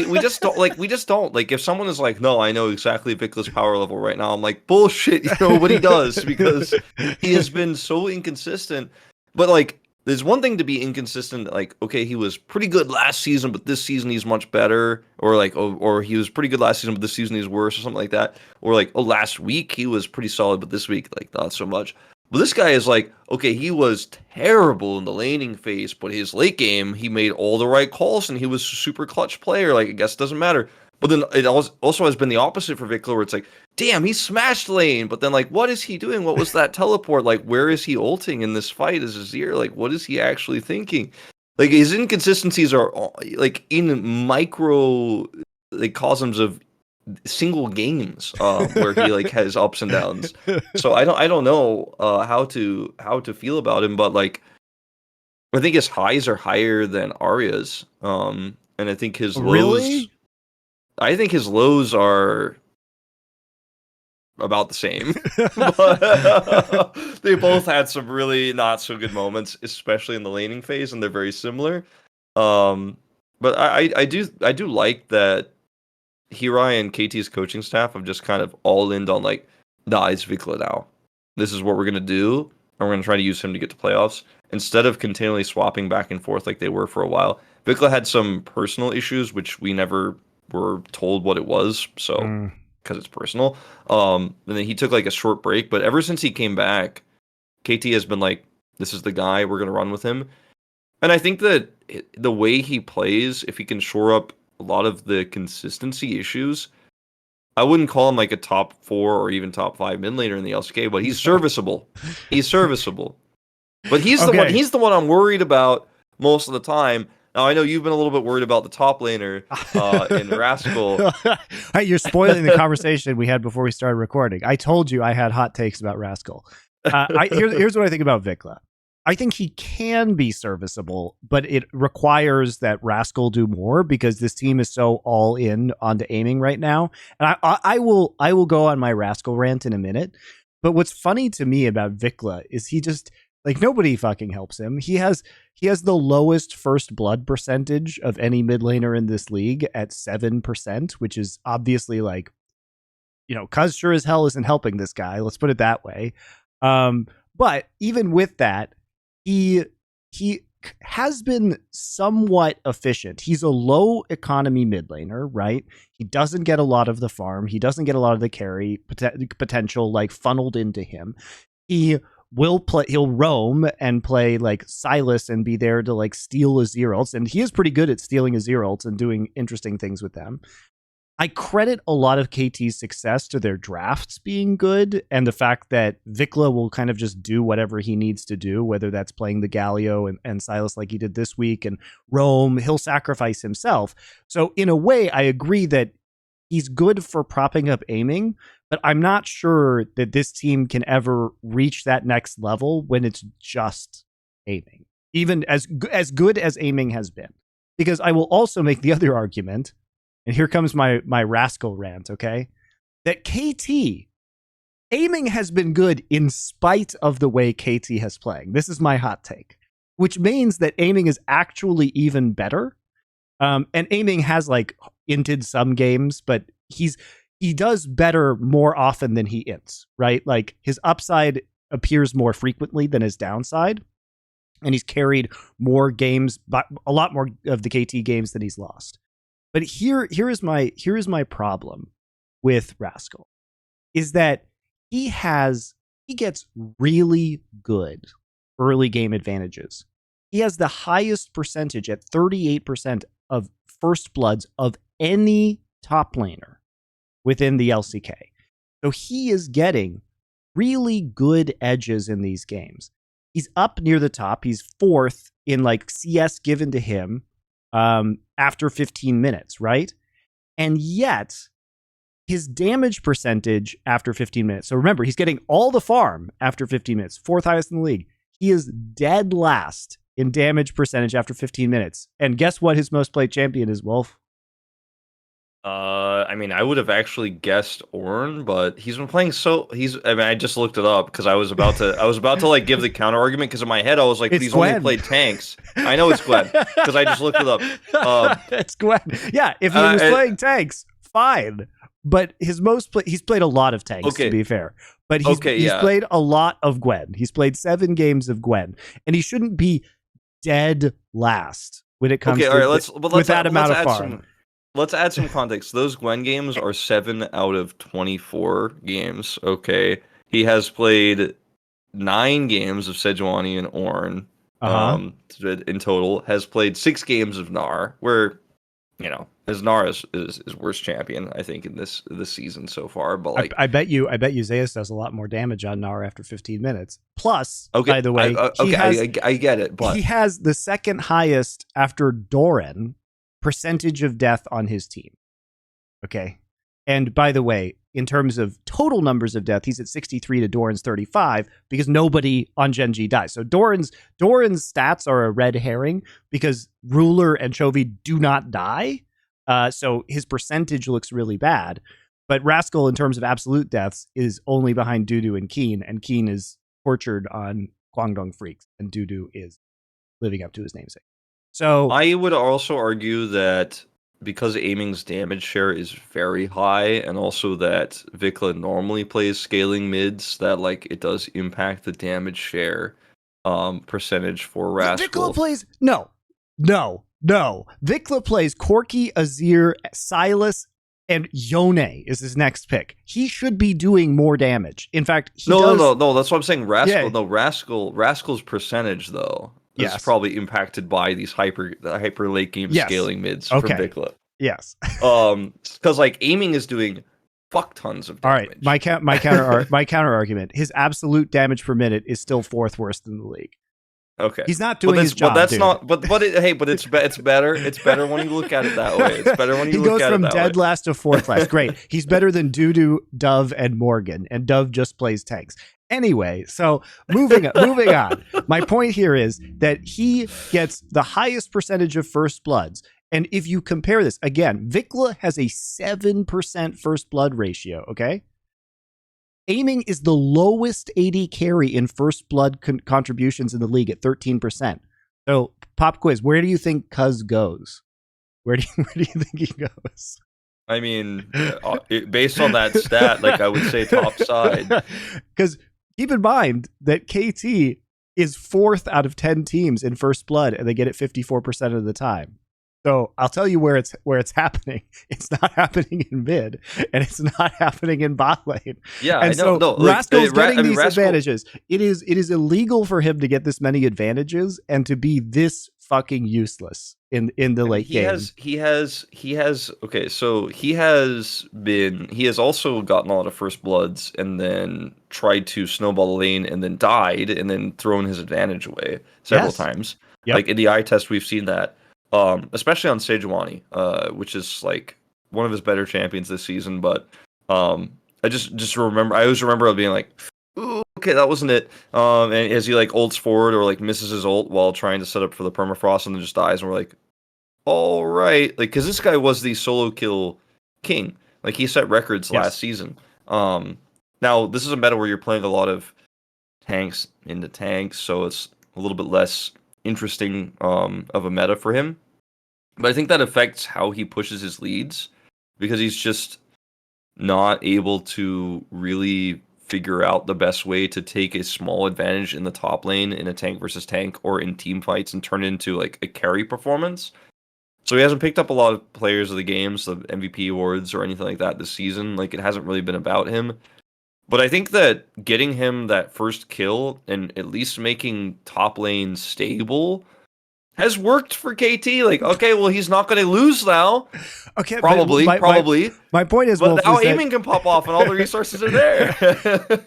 we just don't like if someone is like, no, I know exactly Vikla's power level right now. I'm like, bullshit, you know what he does, because he has been so inconsistent. But like, there's one thing to be inconsistent. Like, okay, he was pretty good last season, but this season he's much better. Or like, or he was pretty good last season, but this season he's worse, or something like that. Or like, oh, last week he was pretty solid, but this week like not so much. But this guy is like, okay, he was terrible in the laning phase, but his late game, he made all the right calls, and he was a super clutch player. Like, I guess it doesn't matter. But then it also has been the opposite for Vikla, where it's like, damn, he smashed lane, but then, like, what is he doing? What was that teleport? Like, where is he ulting in this fight? Is his ear? Like, what is he actually thinking? Like, his inconsistencies are, like, in micro, like, cosms of single games where he like has ups and downs. So I don't know how to feel about him, but like I think his highs are higher than Arya's, and I think his lows. I think his lows are about the same. But, they both had some really not so good moments, especially in the laning phase, and they're very similar. But I do like that Hirai and KT's coaching staff have just kind of all in on like, nah, it's Vikla now. This is what we're gonna do, and we're gonna try to use him to get to playoffs instead of continually swapping back and forth like they were for a while. Vikla had some personal issues, which we never were told what it was, so because it's personal. And then he took like a short break, but ever since he came back, KT has been like, this is the guy, we're gonna run with him. And I think that the way he plays, if he can shore up a lot of the consistency issues, I wouldn't call him like a top 4 or even top 5 mid laner in the LCK, but he's serviceable. He's serviceable. But he's the one I'm worried about most of the time. Now I know you've been a little bit worried about the top laner in Rascal. Hey, you're spoiling the conversation we had before we started recording. I told you I had hot takes about Rascal. Here's what I think about Vikla. I think he can be serviceable, but it requires that Rascal do more because this team is so all in onto aiming right now. And I will go on my Rascal rant in a minute. But what's funny to me about Vikla is he just like nobody fucking helps him. He has the lowest first blood percentage of any mid laner in this league at 7%, which is obviously like, you know, cuz sure as hell isn't helping this guy. Let's put it that way. But even with that, he has been somewhat efficient. He's a low economy mid laner, right? He doesn't get a lot of the farm. He doesn't get a lot of the carry potential like funneled into him. He will play. He'll roam and play like Silas and be there to like steal Azir ults. And he is pretty good at stealing Azir ults and doing interesting things with them. I credit a lot of KT's success to their drafts being good and the fact that Vikla will kind of just do whatever he needs to do, whether that's playing the Galio and Silas like he did this week and roam, he'll sacrifice himself. So in a way, I agree that he's good for propping up aiming, but I'm not sure that this team can ever reach that next level when it's just aiming, even as good as aiming has been. Because I will also make the other argument, and here comes my Rascal rant, okay? That KT Aiming has been good in spite of the way KT has playing. This is my hot take, which means that aiming is actually even better. And aiming has like inted some games, but he does better more often than he ints, right? Like his upside appears more frequently than his downside, and he's carried more games, but a lot more of the KT games that he's lost. But here is my problem with Rascal, is that he gets really good early game advantages. He has the highest percentage at 38% of first bloods of any top laner within the LCK. So he is getting really good edges in these games. He's up near the top. He's fourth in like CS given to him after 15 minutes, right? And yet his damage percentage after 15 minutes. So remember, he's getting all the farm after 15 minutes, fourth highest in the league. He is dead last in damage percentage after 15 minutes. And guess what his most played champion is, Wolf? I mean, I would have actually guessed Ornn, but he's been playing I mean, I just looked it up because I was about to like give the counter argument because in my head I was like, It's he's Gwen. only played tanks. I know it's Gwen because I just looked it up. It's Gwen. Yeah, if he was playing tanks, fine. But he's played a lot of tanks, to be fair. But he's played a lot of Gwen. He's played 7 games of Gwen, and he shouldn't be dead last when it comes with that amount of farm. Let's add some context. Those Gwen games are 7 out of 24 games. Okay, he has played 9 games of Sejuani and Ornn. In total, has played 6 games of Gnar, where as Gnar is worst champion, I think, in this season so far. But like, I bet you Zeus does a lot more damage on Gnar after 15 minutes. Plus, by the way, I get it, but he has the second highest after Doran percentage of death on his team. Okay. And by the way, in terms of total numbers of death, he's at 63 to Doran's 35 because nobody on Gen G dies. So Doran's stats are a red herring because Ruler and Chovy do not die. So his percentage looks really bad. But Rascal, in terms of absolute deaths, is only behind Dudu and Keen is tortured on Kwangdong Freecs, and Dudu is living up to his namesake. So I would also argue that because aiming's damage share is very high, and also that Vikla normally plays scaling mids, that like it does impact the damage share percentage for Rascal. Vikla plays no. Vikla plays Corki, Azir, Silas, and Yone is his next pick. He should be doing more damage. In fact, no. That's what I'm saying. Rascal, yeah. No, Rascal's percentage though. This is probably impacted by these hyper late game scaling mids from Vikla. Yes. Because like aiming is doing fuck tons of damage. All right, my counter argument. His absolute damage per minute is still 4th worst in the league. Okay, he's not doing his job. But that's dude. not. But it's better. It's better when you look at it that way. It's better when you look at it that way. He goes from dead last to 4th last. Great. He's better than Dudu, Dove, and Morgan. And Dove just plays tanks. Anyway, so moving on. My point here is that he gets the highest percentage of first bloods. And if you compare this, again, Vikla has a 7% first blood ratio, okay? Aiming is the lowest AD carry in first blood contributions in the league at 13%. So, pop quiz, where do you think Cuz goes? Where do you think he goes? I mean, based on that stat, like I would say top side. Because keep in mind that KT is 4th out of 10 teams in first blood, and they get it 54% of the time. So I'll tell you where it's happening. It's not happening in mid, and it's not happening in bot lane. Yeah, and I know. So Rascal's getting these advantages. It is illegal for him to get this many advantages and to be this fucking useless in the late game. He has okay, so he has also gotten a lot of first bloods and then tried to snowball the lane and then died and then thrown his advantage away several times. Yep. Like in the eye test, we've seen that. Especially on Sejuani, which is like one of his better champions this season. But I always remember being like, ooh, okay, that wasn't it. And as he like ults forward or like misses his ult while trying to set up for the permafrost and then just dies, and we're like, all right, like because this guy was the solo kill king, like he set records last season. And Now, this is a meta where you're playing a lot of tanks into tanks, so it's a little bit less interesting of a meta for him. But I think that affects how he pushes his leads because he's just not able to really figure out the best way to take a small advantage in the top lane in a tank versus tank or in team fights and turn it into like a carry performance. So he hasn't picked up a lot of players of the games, the MVP awards or anything like that this season. Like it hasn't really been about him. But I think that getting him that first kill and at least making top lane stable has worked for KT. Like, okay, well, he's not going to lose now. Okay, probably. My point is, but Wolf, now is aiming can pop off and all the resources are there.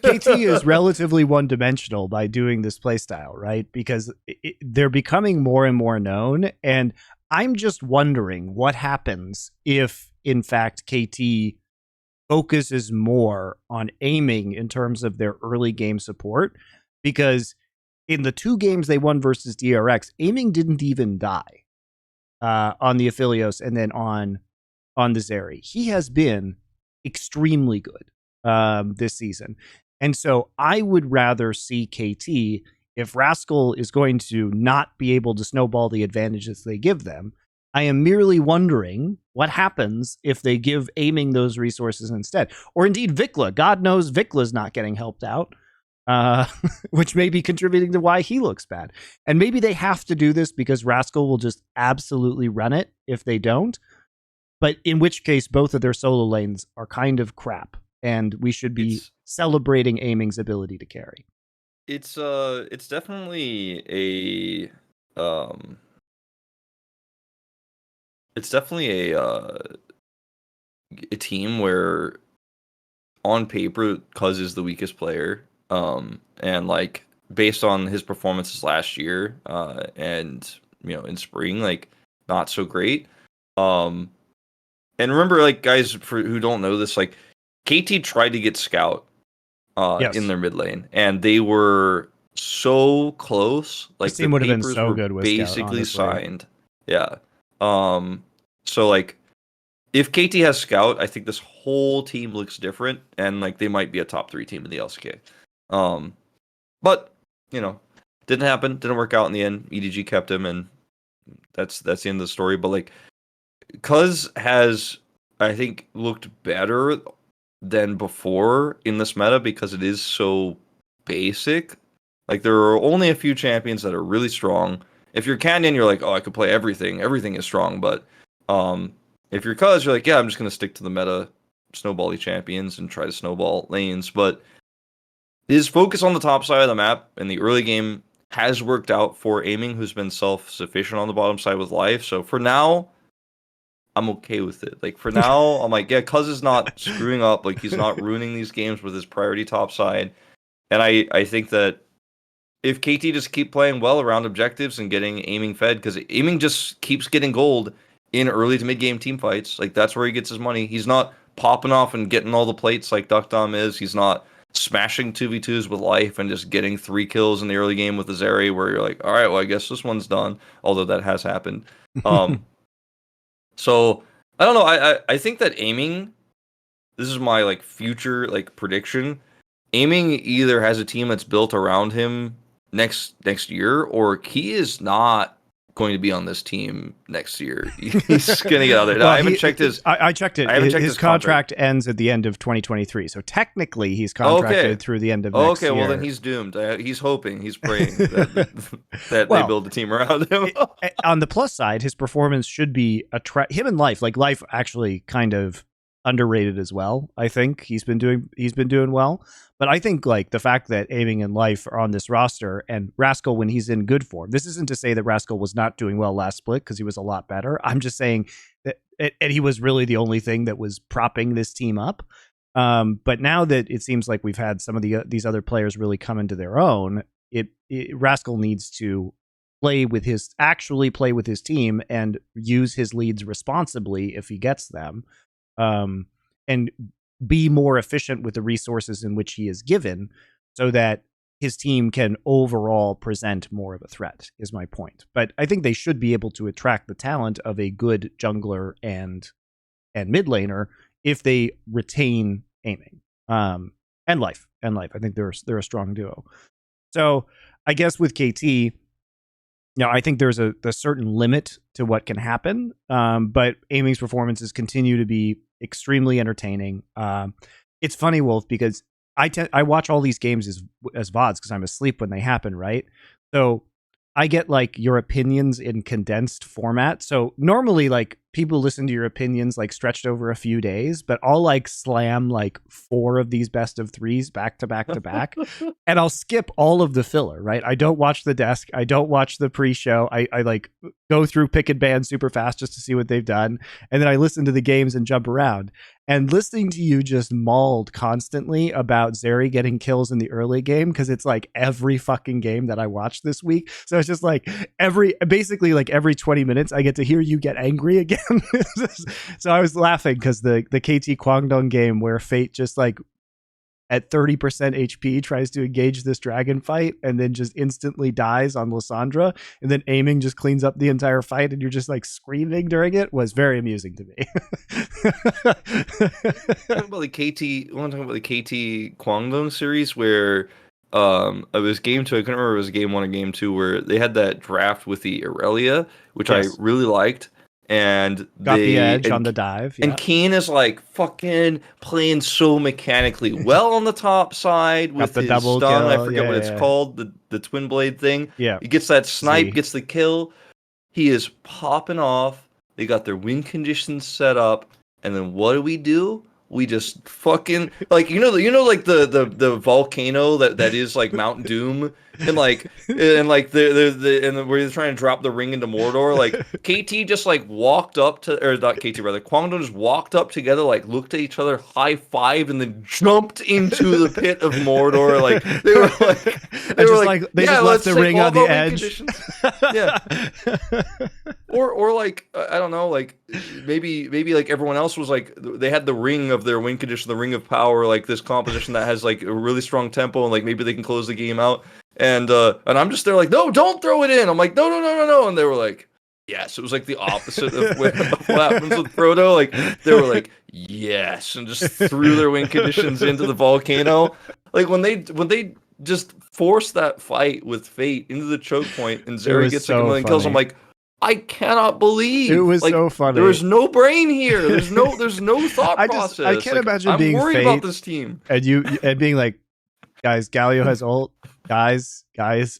KT is relatively one-dimensional by doing this playstyle, right? Because they're becoming more and more known, and I'm just wondering what happens if, in fact, KT focuses more on aiming in terms of their early game support, because in the 2 games they won versus DRX, aiming didn't even die on the Aphelios and then on the Zeri. He has been extremely good this season. And so I would rather see KT, if Rascal is going to not be able to snowball the advantages they give them, I am merely wondering what happens if they give aiming those resources instead. Or indeed Vikla. God knows Vikla's not getting helped out. Which may be contributing to why he looks bad. And maybe they have to do this because Rascal will just absolutely run it if they don't. But in which case, both of their solo lanes are kind of crap, and we should be celebrating aiming's ability to carry. It's definitely a team where on paper Cuz is the weakest player. And like based on his performances last year, and in spring, like not so great. And remember, like guys who don't know this, like KT tried to get Scout Yes. in their mid lane, and they were so close. Like this team would have been so good with basically Scout, signed. Yeah. So like if KT has Scout, I think this whole team looks different, and like they might be a top 3 team in the LCK. But didn't happen. Didn't work out in the end. EDG kept him, and that's the end of the story. But like, Cuz has, I think, looked better than before in this meta because it is so basic. Like there are only a few champions that are really strong. If you're Canyon, you're like, oh, I could play everything. Everything is strong. But if you're Cuz, you're like, yeah, I'm just gonna stick to the meta snowbally champions and try to snowball lanes. But his focus on the top side of the map in the early game has worked out for aiming, who's been self-sufficient on the bottom side with life. So for now, I'm okay with it. Like for now, I'm like, yeah, Cuz is not screwing up. Like he's not ruining these games with his priority top side. And I think that if KT just keep playing well around objectives and getting aiming fed, because aiming just keeps getting gold in early to mid game team fights. Like that's where he gets his money. He's not popping off and getting all the plates like Deokdam is. He's not smashing 2v2s with life and just getting 3 kills in the early game with the Zeri where you're like, all right, well, I guess this one's done. Although that has happened. So I don't know. I think that aiming, this is my like future like prediction. Aiming either has a team that's built around him next year, or he is not going to be on this team next year. He's going to get out there. Well, I haven't checked his. I checked it. His contract ends at the end of 2023, so technically he's contracted through the end of next year. Okay, well then he's doomed. He's hoping, he's praying that they build a team around him. On the plus side, his performance should be him and Life. Like Life actually kind of underrated as well. I think he's been doing well, but I think like the fact that Aiming and Life are on this roster and Rascal when he's in good form. This isn't to say that Rascal was not doing well last split because he was a lot better. I'm just saying that and he was really the only thing that was propping this team up. But now that it seems like we've had some of these other players really come into their own, Rascal needs to actually play with his team and use his leads responsibly if he gets them. And be more efficient with the resources in which he is given so that his team can overall present more of a threat, is my point. But I think they should be able to attract the talent of a good jungler and mid laner if they retain aiming. and Life. I think they're a strong duo. So I guess with KT, I think there's a certain limit to what can happen. But Aiming's performances continue to be extremely entertaining. It's funny, Wolf, because I watch all these games as VODs because I'm asleep when they happen, right? So I get like your opinions in condensed format. So normally like people listen to your opinions like stretched over a few days, but I'll like slam like 4 of these best of 3s back to back to back. And I'll skip all of the filler, right? I don't watch the desk. I don't watch the pre-show. I like go through pick and ban super fast just to see what they've done. And then I listen to the games and jump around. And listening to you just mauled constantly about Zeri getting kills in the early game, because it's like every fucking game that I watched this week. So it's just like basically like every 20 minutes I get to hear you get angry again. So I was laughing because the KT Kwangdong game where Fate just like at 30% HP tries to engage this dragon fight and then just instantly dies on Lysandra, and then Aiming just cleans up the entire fight and you're just like screaming during it, was very amusing to me. Talking about the KT, I want to talk about the KT Kwangdong series where it was game 2. I couldn't remember if it was game 1 or game 2 where they had that draft with the Irelia, which I really liked. And got the edge on the dive. And Keen is like fucking playing so mechanically well on the top side with the his double stun. kill. I forget what it's called, the twin blade thing. Yeah. He gets that snipe, gets the kill. He is popping off. They got their win conditions set up. And then what do? We just fucking like like the volcano that is like Mount Doom and like the where you're trying to drop the ring into Mordor. Like KT just like walked up to, or not KT rather, Kwangdong just walked up together, like looked at each other, high-fived, and then jumped into the pit of Mordor. Like they were like they just left the ring on the edge. Yeah. Or like I don't know, like maybe like everyone else was like they had the ring of their win condition, the ring of power, like this composition that has like a really strong tempo, and like maybe they can close the game out. And I'm just there like, no, don't throw it in. I'm like, no, and they were like, yes. It was like the opposite of what happens with Frodo. Like they were like, yes, and just threw their win conditions into the volcano. Like when they just forced that fight with Fate into the choke point, and Zeri gets like a million kills. I'm like, I cannot believe it was like, so funny. There was no brain here. There's no thought process. I can't imagine being worried Fate about this team. And you and being like, guys, Galio has ult. Guys,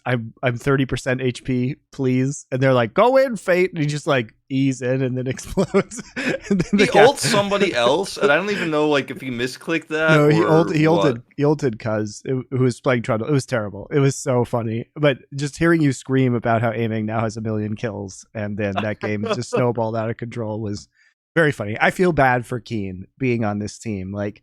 I'm 30% HP, please. And they're like, go in, Fate. And he just like ease in and then explodes. And then he ults somebody else, and I don't even know like if he misclicked that. No, he ulted Cuz who was playing Trundle. It was terrible. It was so funny. But just hearing you scream about how Aiming now has 1 million kills and then that game just snowballed out of control was very funny. I feel bad for Keen being on this team. Like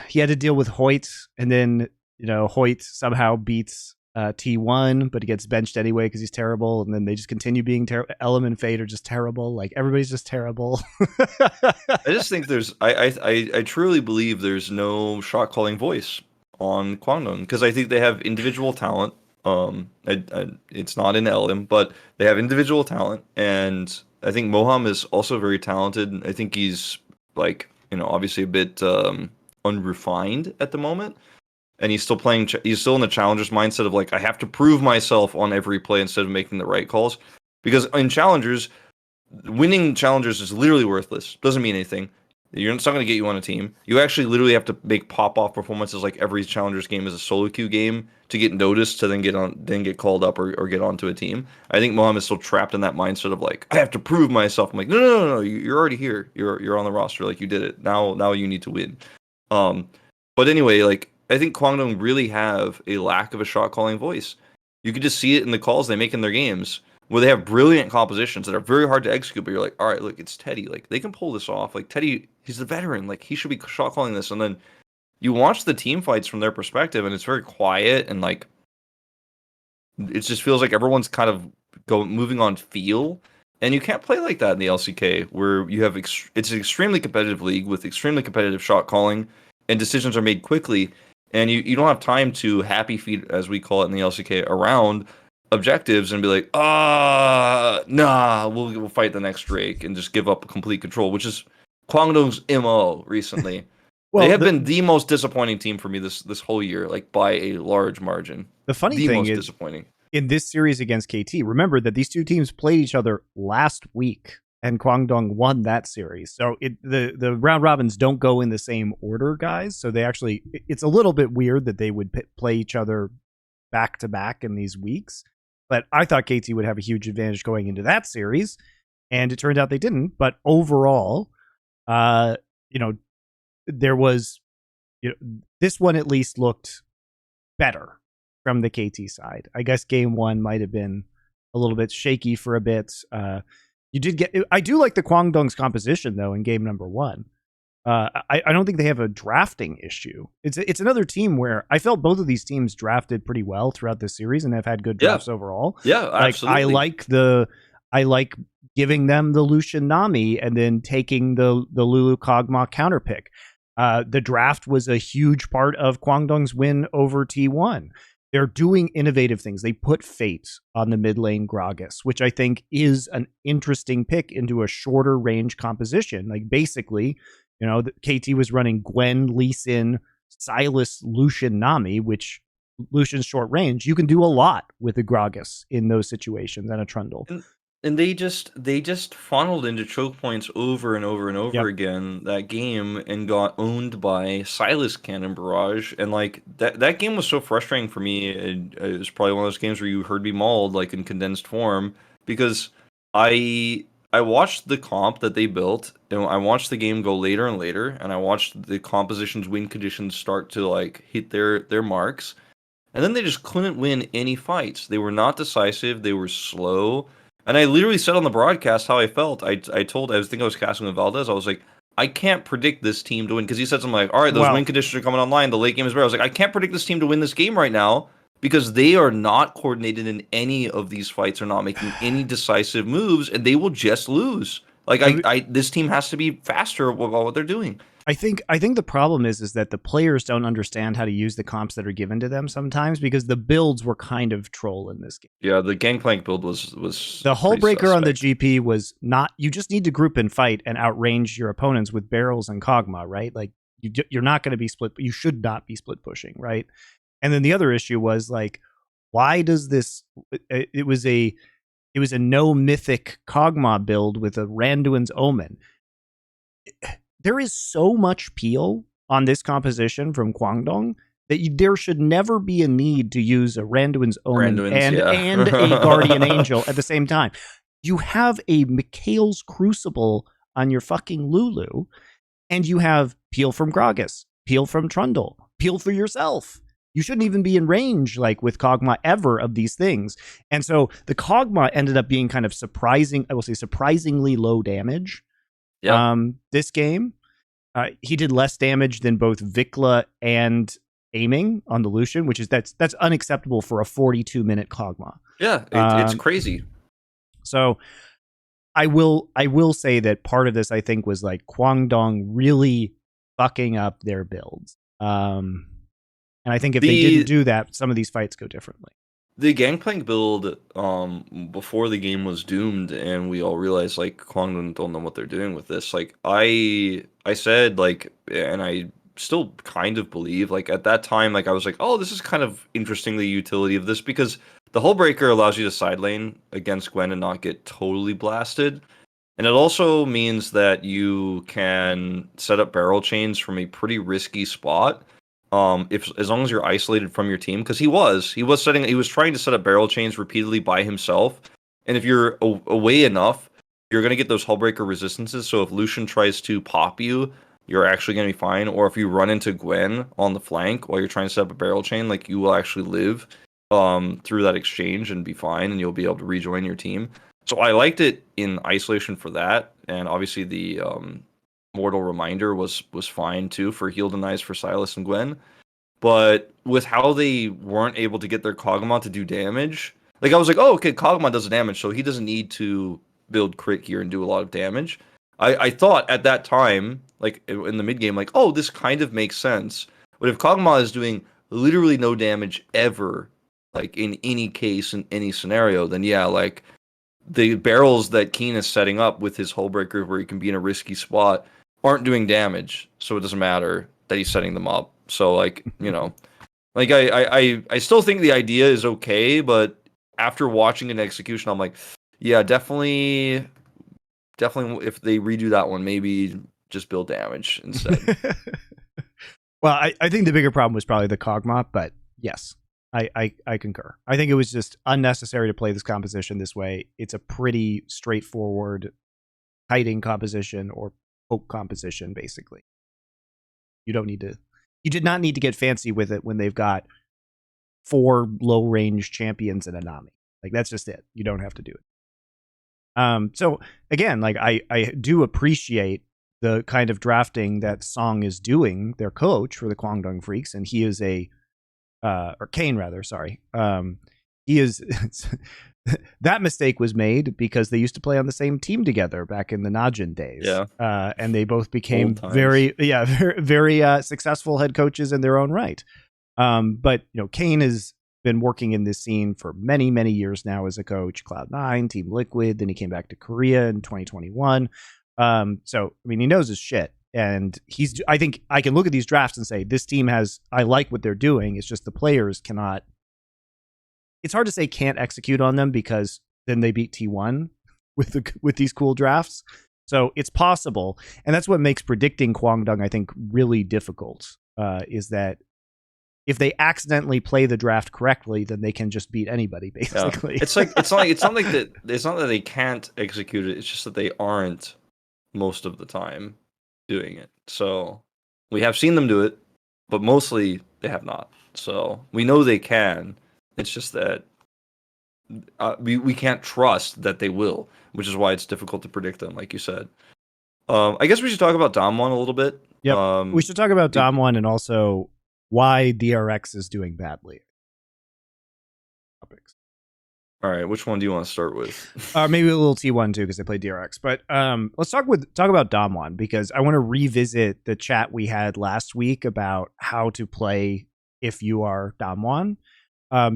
he had to deal with Hoyt, and then Hoyt somehow beats T1, but he gets benched anyway because he's terrible, and then they just continue being terrible. Elm and Fate are just terrible. Like everybody's just terrible. I just think I truly believe there's no shot calling voice on Kwangdong, because I think they have individual talent. It's not in LM, but they have individual talent, and I think Moham is also very talented. I think he's like obviously a bit unrefined at the moment. And he's still playing. He's still in the challenger's mindset of like, I have to prove myself on every play instead of making the right calls. Because in challengers, winning challengers is literally worthless. Doesn't mean anything. It's not going to get you on a team. You actually literally have to make pop-off performances like every challengers game is a solo queue game to get noticed, to then get called up or get onto a team. I think Moham is still trapped in that mindset of like, I have to prove myself. I'm like, no. You're already here. You're on the roster. Like you did it. Now you need to win. But anyway, like. I think Kwangdong really have a lack of a shot calling voice. You can just see it in the calls they make in their games, where they have brilliant compositions that are very hard to execute, but you're like, all right, look, it's Teddy. Like, they can pull this off. Like, Teddy, he's the veteran. Like, he should be shot calling this. And then you watch the team fights from their perspective, and it's very quiet, and like, it just feels like everyone's kind of moving on feel. And you can't play like that in the LCK, where you have it's an extremely competitive league with extremely competitive shot calling, and decisions are made quickly. And you don't have time to happy feet, as we call it in the LCK, around objectives and be like, nah, we'll fight the next Drake and just give up complete control, which is Kwangdong's MO recently. They Well, have been the most disappointing team for me this whole year, like by a large margin. the funny The thing most is, disappointing. in this series against KT, remember that these two teams played each other last week, and Kwangdong won that series. So the round robins don't go in the same order, guys. So they actually, it's a little bit weird that they would play each other back to back in these weeks. But I thought KT would have a huge advantage going into that series, and it turned out they didn't. But overall, there was, this one at least looked better from the KT side. I guess game one might have been a little bit shaky for a bit. You did get, I do like the Kwangdong's composition though in game number one. I don't think they have a drafting issue. It's another team where I felt both of these teams drafted pretty well throughout this series and have had good drafts overall. Yeah, absolutely. I like giving them the Lucian Nami and then taking the Lulu Kog'Maw counter pick. The draft was a huge part of Kwangdong's win over T1. They're doing innovative things. They put Fate on the mid lane Gragas, which I think is an interesting pick into a shorter range composition. Like basically, KT was running Gwen, Lee Sin, Sylas, Lucian, Nami, which Lucian's short range. You can do a lot with a Gragas in those situations and a Trundle. And they just funneled into choke points over and over and over again that game and got owned by Silas Cannon Barrage. And like that game was so frustrating for me. It was probably one of those games where you heard me mauled like in condensed form because I watched the comp that they built and I watched the game go later and later and I watched the composition's win conditions start to like hit their marks. And then they just couldn't win any fights. They were not decisive. They were slow. And I literally said on the broadcast how I felt. I think I was casting with Valdez. I was like, I can't predict this team to win because he said something like, all right, those win conditions are coming online. The late game is better. I was like, I can't predict this team to win this game right now because they are not coordinated in any of these fights. Are not making any decisive moves, and they will just lose. Like this team has to be faster about what they're doing. I think the problem is that the players don't understand how to use the comps that are given to them sometimes because the builds were kind of troll in this game. Yeah, the Gangplank build was the Hullbreaker on the GP was not. You just need to group and fight and outrange your opponents with barrels and Kog'Maw, right? Like you're not going to be split. You should not be split pushing, right? And then the other issue was like, why does this? It was a no mythic Kog'Maw build with a Randuin's Omen. There is so much peel on this composition from Kwangdong that there should never be a need to use a Randuin's Omen and a Guardian Angel at the same time. You have a Mykles Crucible on your fucking Lulu, and you have peel from Gragas, peel from Trundle, peel for yourself. You shouldn't even be in range, like with Kog'Maw ever, of these things. And so the Kog'Maw ended up being kind of surprisingly low damage. This game, he did less damage than both Vikla and aiming on the Lucian, which is that's unacceptable for a 42-minute Kog'Maw. Yeah, it's crazy. So I will say that part of this I think was like Kwangdong really fucking up their builds. And I think if they didn't do that, some of these fights go differently. The Gangplank build, before the game was doomed, and we all realized like Kwangdong don't know what they're doing with this. Like I said, like, and I still kind of believe, like at that time, like I was like, oh, this is kind of interesting the utility of this because the Hullbreaker allows you to side lane against Gwen and not get totally blasted, and it also means that you can set up barrel chains from a pretty risky spot. As long as you're isolated from your team, because he was trying to set up barrel chains repeatedly by himself, and if you're away enough, you're gonna get those Hullbreaker resistances. So if Lucian tries to pop you, you're actually gonna be fine. Or if you run into Gwen on the flank while you're trying to set up a barrel chain, like you will actually live through that exchange and be fine, and you'll be able to rejoin your team. So I liked it in isolation for that, and obviously the Mortal Reminder was fine too for heal denies for Sylas and Gwen. But with how they weren't able to get their Kog'Maw to do damage, like I was like, oh, okay, Kog'Maw does damage, so he doesn't need to build crit here and do a lot of damage. I thought at that time, like in the mid game, like, oh, this kind of makes sense. But if Kog'Maw is doing literally no damage ever, like in any case, in any scenario, then yeah, like the barrels that Keen is setting up with his Hullbreaker where he can be in a risky spot aren't doing damage, so it doesn't matter. that he's setting them up. So like, like I still think the idea is okay, but after watching an execution, I'm like, yeah, definitely if they redo that one, maybe just build damage instead. Well, I think the bigger problem was probably the Kog'Maw, but yes, I concur. I think it was just unnecessary to play this composition this way. It's a pretty straightforward hiding composition or poke composition, basically. You did not need to get fancy with it when they've got 4 low range champions and a Nami. Like, that's just it. You don't have to do it. So again, like I do appreciate the kind of drafting that Song is doing, their coach for the Kwangdong Freecs, and he is or Kane rather, sorry. He is that mistake was made because they used to play on the same team together back in the Najin days. Yeah. And they both became very successful head coaches in their own right. But Kane has been working in this scene for many, many years now as a coach, Cloud9, Team Liquid, then he came back to Korea in 2021. So, I mean, he knows his shit. And I think I can look at these drafts and say, this team I like what they're doing. It's just the players cannot, it's hard to say can't execute on them because then they beat T1 with these cool drafts. So it's possible. And that's what makes predicting Kwangdong, I think, really difficult, is that if they accidentally play the draft correctly, then they can just beat anybody, basically. Yeah. It's not that they can't execute it. It's just that they aren't most of the time doing it. So we have seen them do it, but mostly they have not. So we know they can. It's just that we can't trust that they will, which is why it's difficult to predict them, like you said. I guess we should talk about DAMWON a little bit. Yeah, we should talk about DAMWON and also why DRX is doing badly. Topics. All right, which one do you want to start with? Maybe a little T1 too, because they play DRX. But let's talk about DAMWON, because I want to revisit the chat we had last week about how to play if you are DAMWON,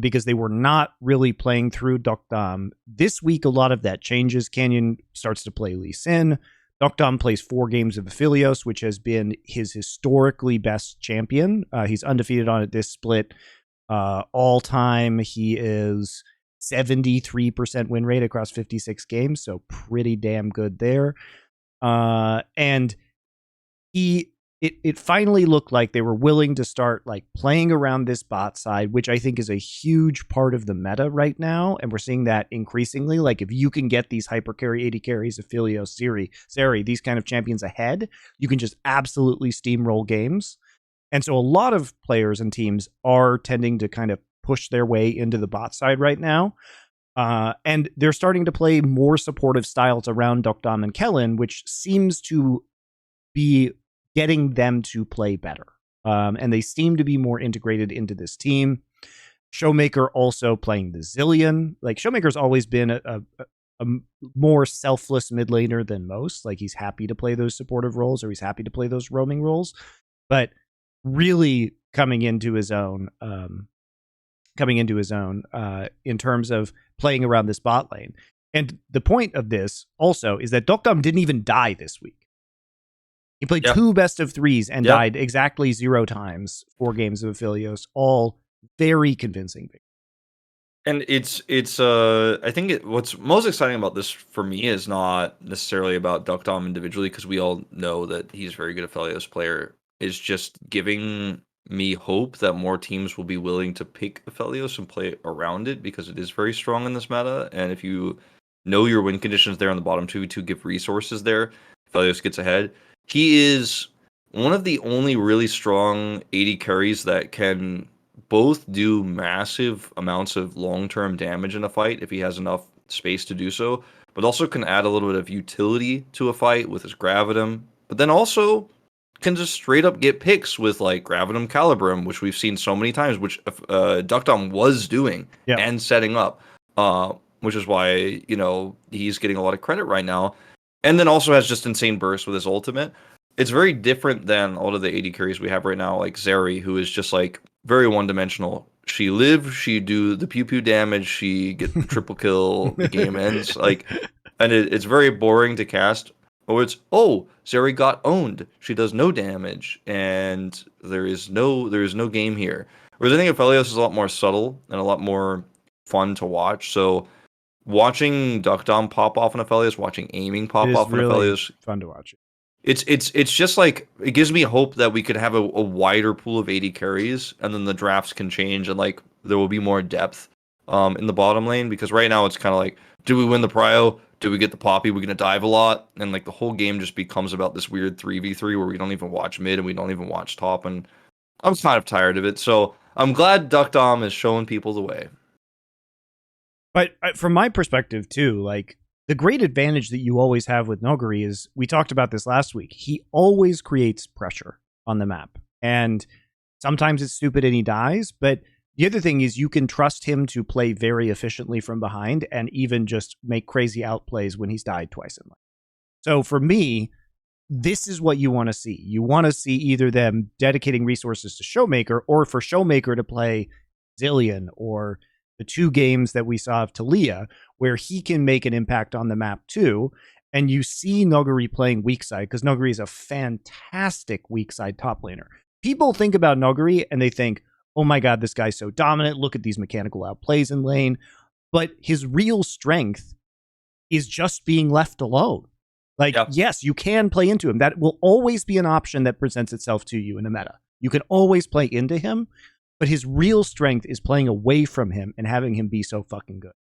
because they were not really playing through Deokdam. This week, a lot of that changes. Canyon starts to play Lee Sin. Deokdam plays 4 games of Aphelios, which has been his historically best champion. He's undefeated on it this split. All time, he is 73% win rate across 56 games, so pretty damn good there. And it finally looked like they were willing to start like playing around this bot side, which I think is a huge part of the meta right now, and we're seeing that increasingly. Like, if you can get these hyper carry, 80 carries, Aphelios, Seri, these kind of champions ahead, you can just absolutely steamroll games. And so a lot of players and teams are tending to kind of push their way into the bot side right now. And they're starting to play more supportive styles around Deokdam and Kellen, which seems to be getting them to play better. And they seem to be more integrated into this team. Showmaker also playing the Zillion. Like, Showmaker's always been a more selfless mid laner than most. Like, he's happy to play those supportive roles, or he's happy to play those roaming roles. But really coming into his own in terms of playing around this bot lane. And the point of this also is that Deokdam didn't even die this week. He played 2 best of 3s and died exactly 0 times, 4 games of Aphelios, all very convincing. And it's I think what's most exciting about this for me is not necessarily about Deokdam individually, because we all know that he's a very good Aphelios player. Is just giving me hope that more teams will be willing to pick Aphelios and play around it, because it is very strong in this meta. And if you know your win conditions there on the bottom 2v2, give resources there, Aphelios gets ahead. He is one of the only really strong 80 carries that can both do massive amounts of long-term damage in a fight if he has enough space to do so, but also can add a little bit of utility to a fight with his Gravitum, but then also can just straight up get picks with like Gravitum Calibrum, which we've seen so many times, which Deokdam was doing and setting up, which is why, he's getting a lot of credit right now. And then also has just insane burst with his ultimate. It's very different than all of the 80 carries we have right now, like Zeri, who is just like very one-dimensional. She live, she do the pew-pew damage, she get the triple kill, the game ends. And it's very boring to cast. or it's, oh, Zeri got owned. She does no damage, and there is no game here. Whereas I think Aphelios is a lot more subtle and a lot more fun to watch. So watching Deokdam pop off on Aphelios, watching aiming It pop is off on really Aphelios, fun to watch. it's just like it gives me hope that we could have a wider pool of AD carries, and then the drafts can change, and like there will be more depth in the bottom lane, because right now it's kind of like, do we win the prio? Do we get the poppy? We're gonna dive a lot, and like the whole game just becomes about this weird 3v3 where we don't even watch mid and we don't even watch top, and I'm kind of tired of it. So I'm glad Deokdam is showing people the way. But from my perspective too, like the great advantage that you always have with Noguri is, we talked about this last week, he always creates pressure on the map. And sometimes it's stupid and he dies, but the other thing is you can trust him to play very efficiently from behind and even just make crazy outplays when he's died twice in life. So for me, this is what you want to see. You want to see either them dedicating resources to Showmaker, or for Showmaker to play Zillion, or the 2 games that we saw of Talia, where he can make an impact on the map too. And you see Noguri playing weak side, because Noguri is a fantastic weak side top laner. People think about Noguri and they think, oh my God, this guy's so dominant. Look at these mechanical outplays in lane. But his real strength is just being left alone. Like, Yep. Yes, you can play into him. That will always be an option that presents itself to you in a meta. You can always play into him, but his real strength is playing away from him and having him be so fucking good.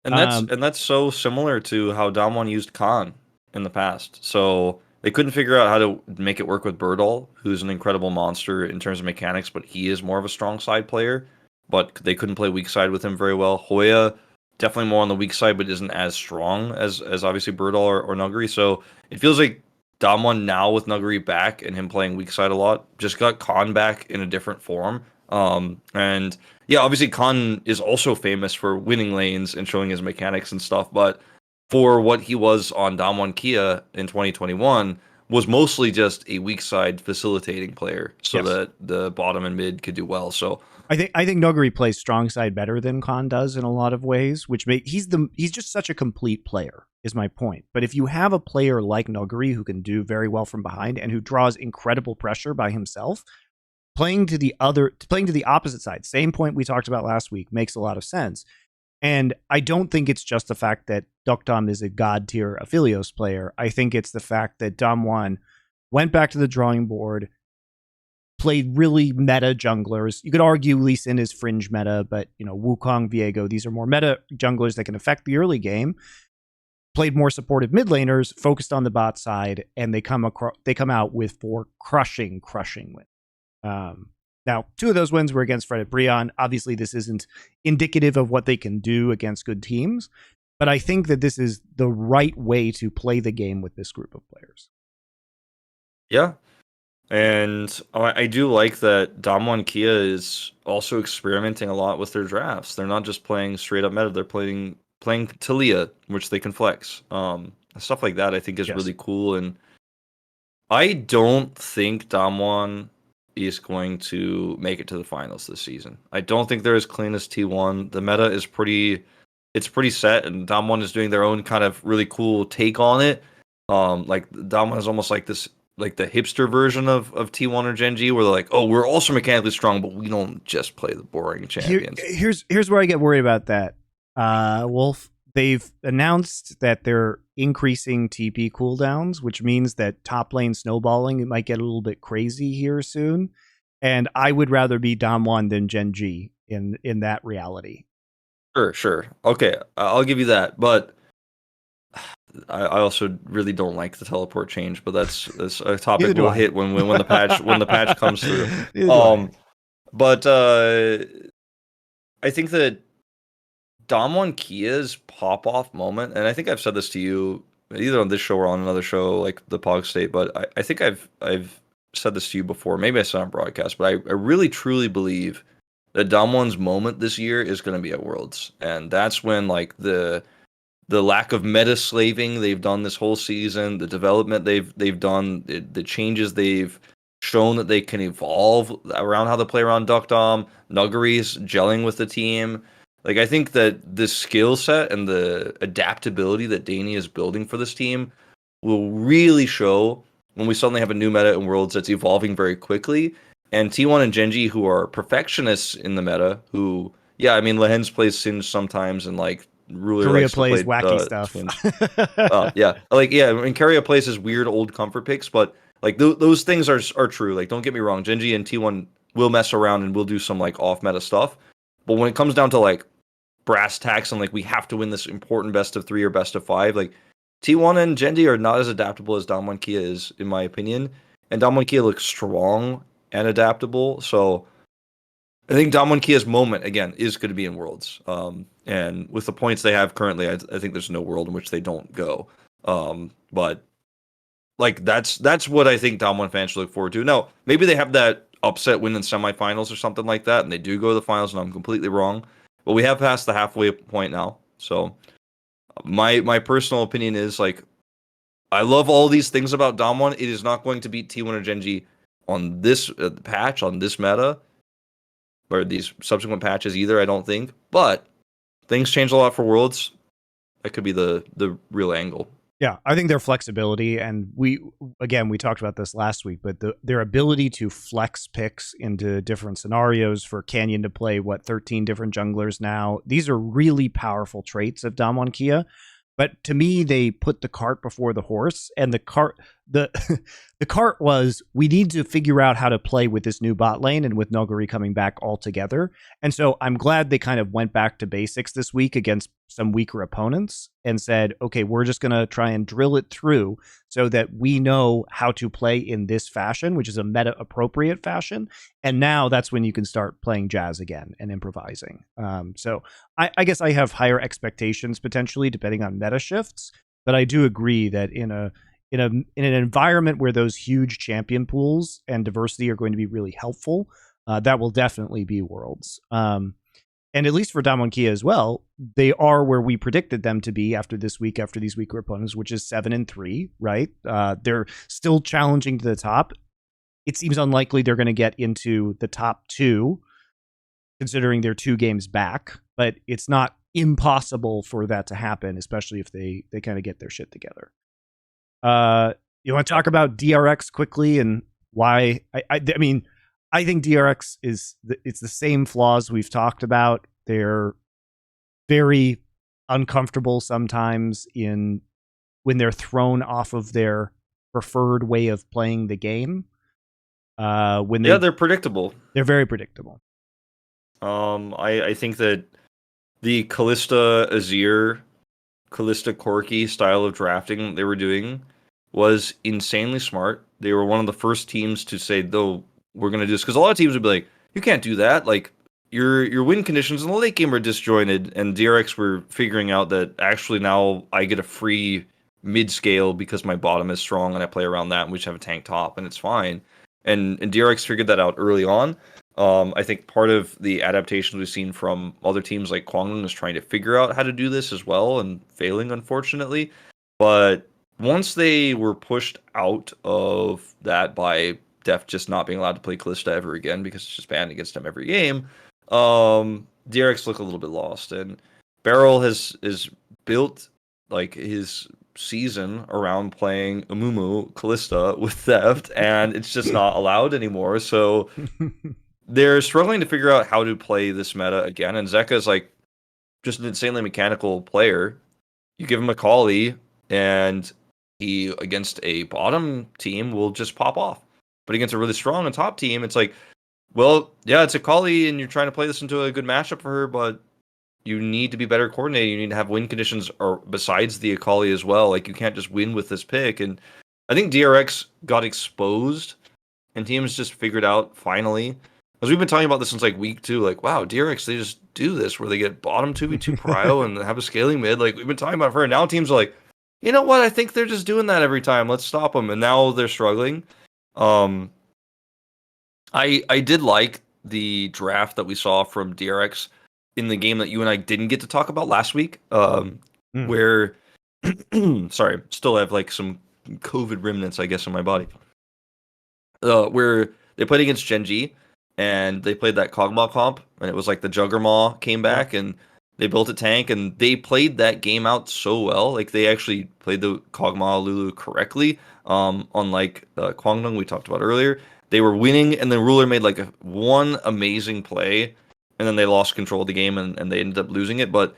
And that's so similar to how DAMWON used Khan in the past. So they couldn't figure out how to make it work with Birdall, who's an incredible monster in terms of mechanics, but he is more of a strong side player. But they couldn't play weak side with him very well. Hoya, definitely more on the weak side, but isn't as strong as obviously Birdall or Nuguri. So it feels like DAMWON now, with Nuguri back and him playing weak side a lot, just got Khan back in a different form. And yeah, obviously Khan is also famous for winning lanes and showing his mechanics and stuff, but for what he was on DAMWON KIA in 2021, was mostly just a weak side facilitating player, so Yes. that the bottom and mid could do well. So I think Noguri plays strong side better than Khan does in a lot of ways, which he's just such a complete player, is my point. But if you have a player like Noguri who can do very well from behind and who draws incredible pressure by himself, playing to the opposite side, same point we talked about last week, makes a lot of sense. And I don't think it's just the fact that Deokdam is a god tier Aphelios player. I think it's the fact that DAMWON went back to the drawing board, played really meta junglers. You could argue Lee Sin is fringe meta, but Wukong, Viego, these are more meta junglers that can affect the early game. Played more supportive mid laners, focused on the bot side, and they come out with 4 crushing wins. Now, 2 of those wins were against Fred at Brion. Obviously, this isn't indicative of what they can do against good teams, but I think that this is the right way to play the game with this group of players. yeah, and I do like that DAMWON KIA is also experimenting a lot with their drafts. They're not just playing straight up meta; they're playing Talia, which they can flex. Stuff like that I think is really cool, and I don't think DAMWON is going to make it to the finals this season. I don't think they're as clean as T1. The meta is pretty set, and DAMWON is doing their own kind of really cool take on it. Like DAMWON is almost like this, like the hipster version of T1 or Gen G, where they're like, oh, we're also mechanically strong, but we don't just play the boring champions. Here's where I get worried about that. Wolf, they've announced that they're increasing TP cooldowns, which means that top lane snowballing, it might get a little bit crazy here soon. And I would rather be DAMWON than Gen G in that reality. Sure. Okay, I'll give you that, but I also really don't like the teleport change. But that's a topic we'll hit when the patch comes through. But I think that DAMWON KIA's pop-off moment, and I think I've said this to you either on this show or on another show, like the Pog State, but I think I've said this to you before. Maybe I said on broadcast, but I really truly believe that DAMWON's moment this year is going to be at Worlds, and that's when like the lack of meta slaving they've done this whole season, the development they've done, the changes they've shown that they can evolve around how they play around Deokdam, Nuguri's gelling with the team. Like, I think that the skill set and the adaptability that Danny is building for this team will really show when we suddenly have a new meta in Worlds that's evolving very quickly. And T1 and Genji, who are perfectionists in the meta, who, yeah, I mean, Lehens plays Singed sometimes, and like Ruler Korea likes to plays play wacky stuff. Twins. Yeah, like yeah, I mean, Keria plays his weird old comfort picks, but like those things are true. Like, don't get me wrong, Genji and T1 will mess around and will do some like off meta stuff. But when it comes down to like brass tacks and like we have to win this important best of 3 or best of 5, like T1 and Genji are not as adaptable as DAMWON KIA is, in my opinion. And DAMWON KIA looks strong and adaptable. So I think DAMWON KIA's moment again is going to be in Worlds. And with the points they have currently, I think there's no world in which they don't go. But like that's what I think DAMWON fans should look forward to. Now, maybe they have that upset win in semifinals or something like that, and they do go to the finals, and I'm completely wrong. But we have passed the halfway point now. So my personal opinion is like I love all these things about DAMWON. It is not going to beat T1 or Genji on this patch, on this meta, or these subsequent patches either, I don't think. But things change a lot for Worlds. That could be the real angle. Yeah, I think their flexibility, and we talked about this last week, but their ability to flex picks into different scenarios for Canyon to play, 13 different junglers now. These are really powerful traits of DAMWON KIA. But to me, they put the cart before the horse, and the cart was, we need to figure out how to play with this new bot lane and with Noguri coming back altogether. And so I'm glad they kind of went back to basics this week against some weaker opponents and said, okay, we're just going to try and drill it through so that we know how to play in this fashion, which is a meta appropriate fashion. And now that's when you can start playing jazz again and improvising. So I guess I have higher expectations potentially depending on meta shifts, but I do agree that in an environment where those huge champion pools and diversity are going to be really helpful, that will definitely be Worlds. And at least for DAMWON KIA as well, they are where we predicted them to be after these weaker opponents, which is 7-3, right? They're still challenging to the top. It seems unlikely they're going to get into the top 2, considering they're 2 games back, but it's not impossible for that to happen, especially if they kind of get their shit together. You want to talk about DRX quickly and why? I mean, I think DRX it's the same flaws we've talked about. They're very uncomfortable sometimes when they're thrown off of their preferred way of playing the game. They're predictable. They're very predictable. I think that the Kalista Azir, Kalista Corki style of drafting they were doing was insanely smart. They were one of the first teams to say, though, we're going to do this. Because a lot of teams would be like, you can't do that. Like, your win conditions in the late game are disjointed. And DRX were figuring out that actually now I get a free mid-scale because my bottom is strong and I play around that and we just have a tank top and it's fine. And DRX figured that out early on. I think part of the adaptations we've seen from other teams like Kwangdong is trying to figure out how to do this as well and failing, unfortunately. But once they were pushed out of that by Def just not being allowed to play Kalista ever again because it's just banned against him every game, DRX looked a little bit lost. And Beryl has built like his season around playing Amumu Kalista with Theft, and it's just not allowed anymore. So they're struggling to figure out how to play this meta again. And Zeka is like just an insanely mechanical player. You give him a Kali, and he against a bottom team will just pop off. But against a really strong and top team, it's like, well, yeah, it's a Kali, and you're trying to play this into a good matchup for her, but you need to be better coordinated. You need to have win conditions or besides the Akali as well. Like, you can't just win with this pick. And I think DRX got exposed, and teams just figured out finally. Because we've been talking about this since like week 2. Like, wow, DRX, they just do this where they get bottom 2v2 prio and have a scaling mid. Like, we've been talking about it for her. Now teams are like, you know what? I think they're just doing that every time. Let's stop them. And now they're struggling. I did like the draft that we saw from DRX in the game that you and I didn't get to talk about last week, where, sorry, still have like some COVID remnants, I guess, in my body, where they played against Genji, and they played that Kog'Maw comp, and it was like the Juggermaw came back, and They built a tank, and they played that game out so well. Like, they actually played the Kog'Maw Lulu correctly. Unlike Kwangdong we talked about earlier, they were winning, and the ruler made like one amazing play, and then they lost control of the game, and they ended up losing it. But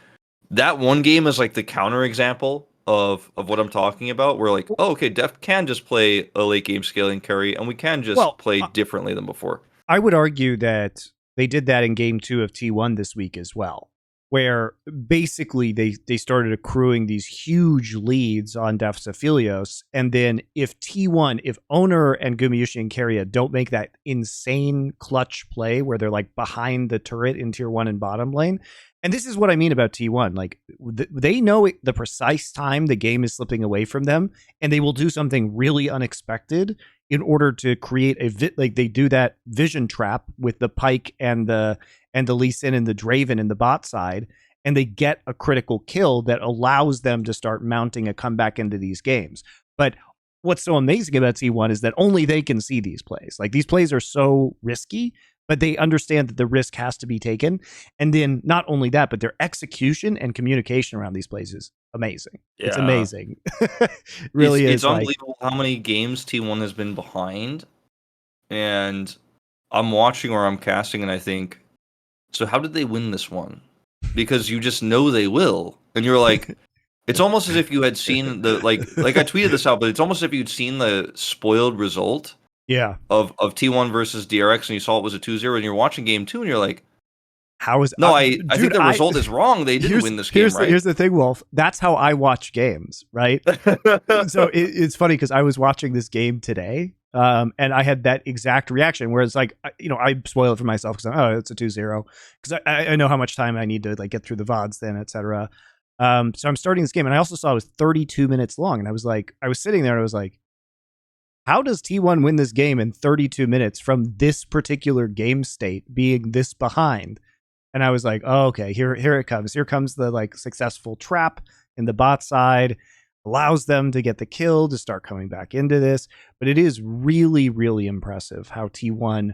that one game is like the counter example of what I'm talking about, where like, oh, okay, Deft can just play a late game scaling carry, and we can just play differently than before. I would argue that they did that in game 2 of T1 this week as well, where basically they started accruing these huge leads on Def's Aphelios, and then if T1, if Owner and Gumayusi and Keria don't make that insane clutch play where they're like behind the turret in tier 1 and bottom lane, and this is what I mean about T1, like they know the precise time the game is slipping away from them, and they will do something really unexpected in order to create like they do that vision trap with the Pyke and the Lee Sin and the Draven in the bot side, and they get a critical kill that allows them to start mounting a comeback into these games. But what's so amazing about T1 is that only they can see these plays. Like, these plays are so risky, but they understand that the risk has to be taken. And then not only that, but their execution and communication around these plays is amazing. Yeah. It's amazing. Really it's unbelievable how many games T1 has been behind. And I'm watching or I'm casting, and I think, so how did they win this one? Because you just know they will. And you're like, it's almost as if you had seen the, like I tweeted this out, but it's almost as if you'd seen the spoiled result. Yeah. Of T1 versus DRX, and you saw it was a 2-0, and you're watching game 2, and you're like, how is... No, I think the result is wrong. They didn't win this game, right? Here's the thing, Wolf. That's how I watch games, right? So it's funny because I was watching this game today, and I had that exact reaction where it's like, I spoil it for myself because, it's a 2-0, because I know how much time I need to like get through the VODs then, etc. So I'm starting this game, and I also saw it was 32 minutes long, and I was sitting there, and I was like, how does T1 win this game in 32 minutes from this particular game state being this behind? And I was like, oh, okay, here it comes. Here comes the like successful trap in the bot side, allows them to get the kill to start coming back into this. But it is really, really impressive how T1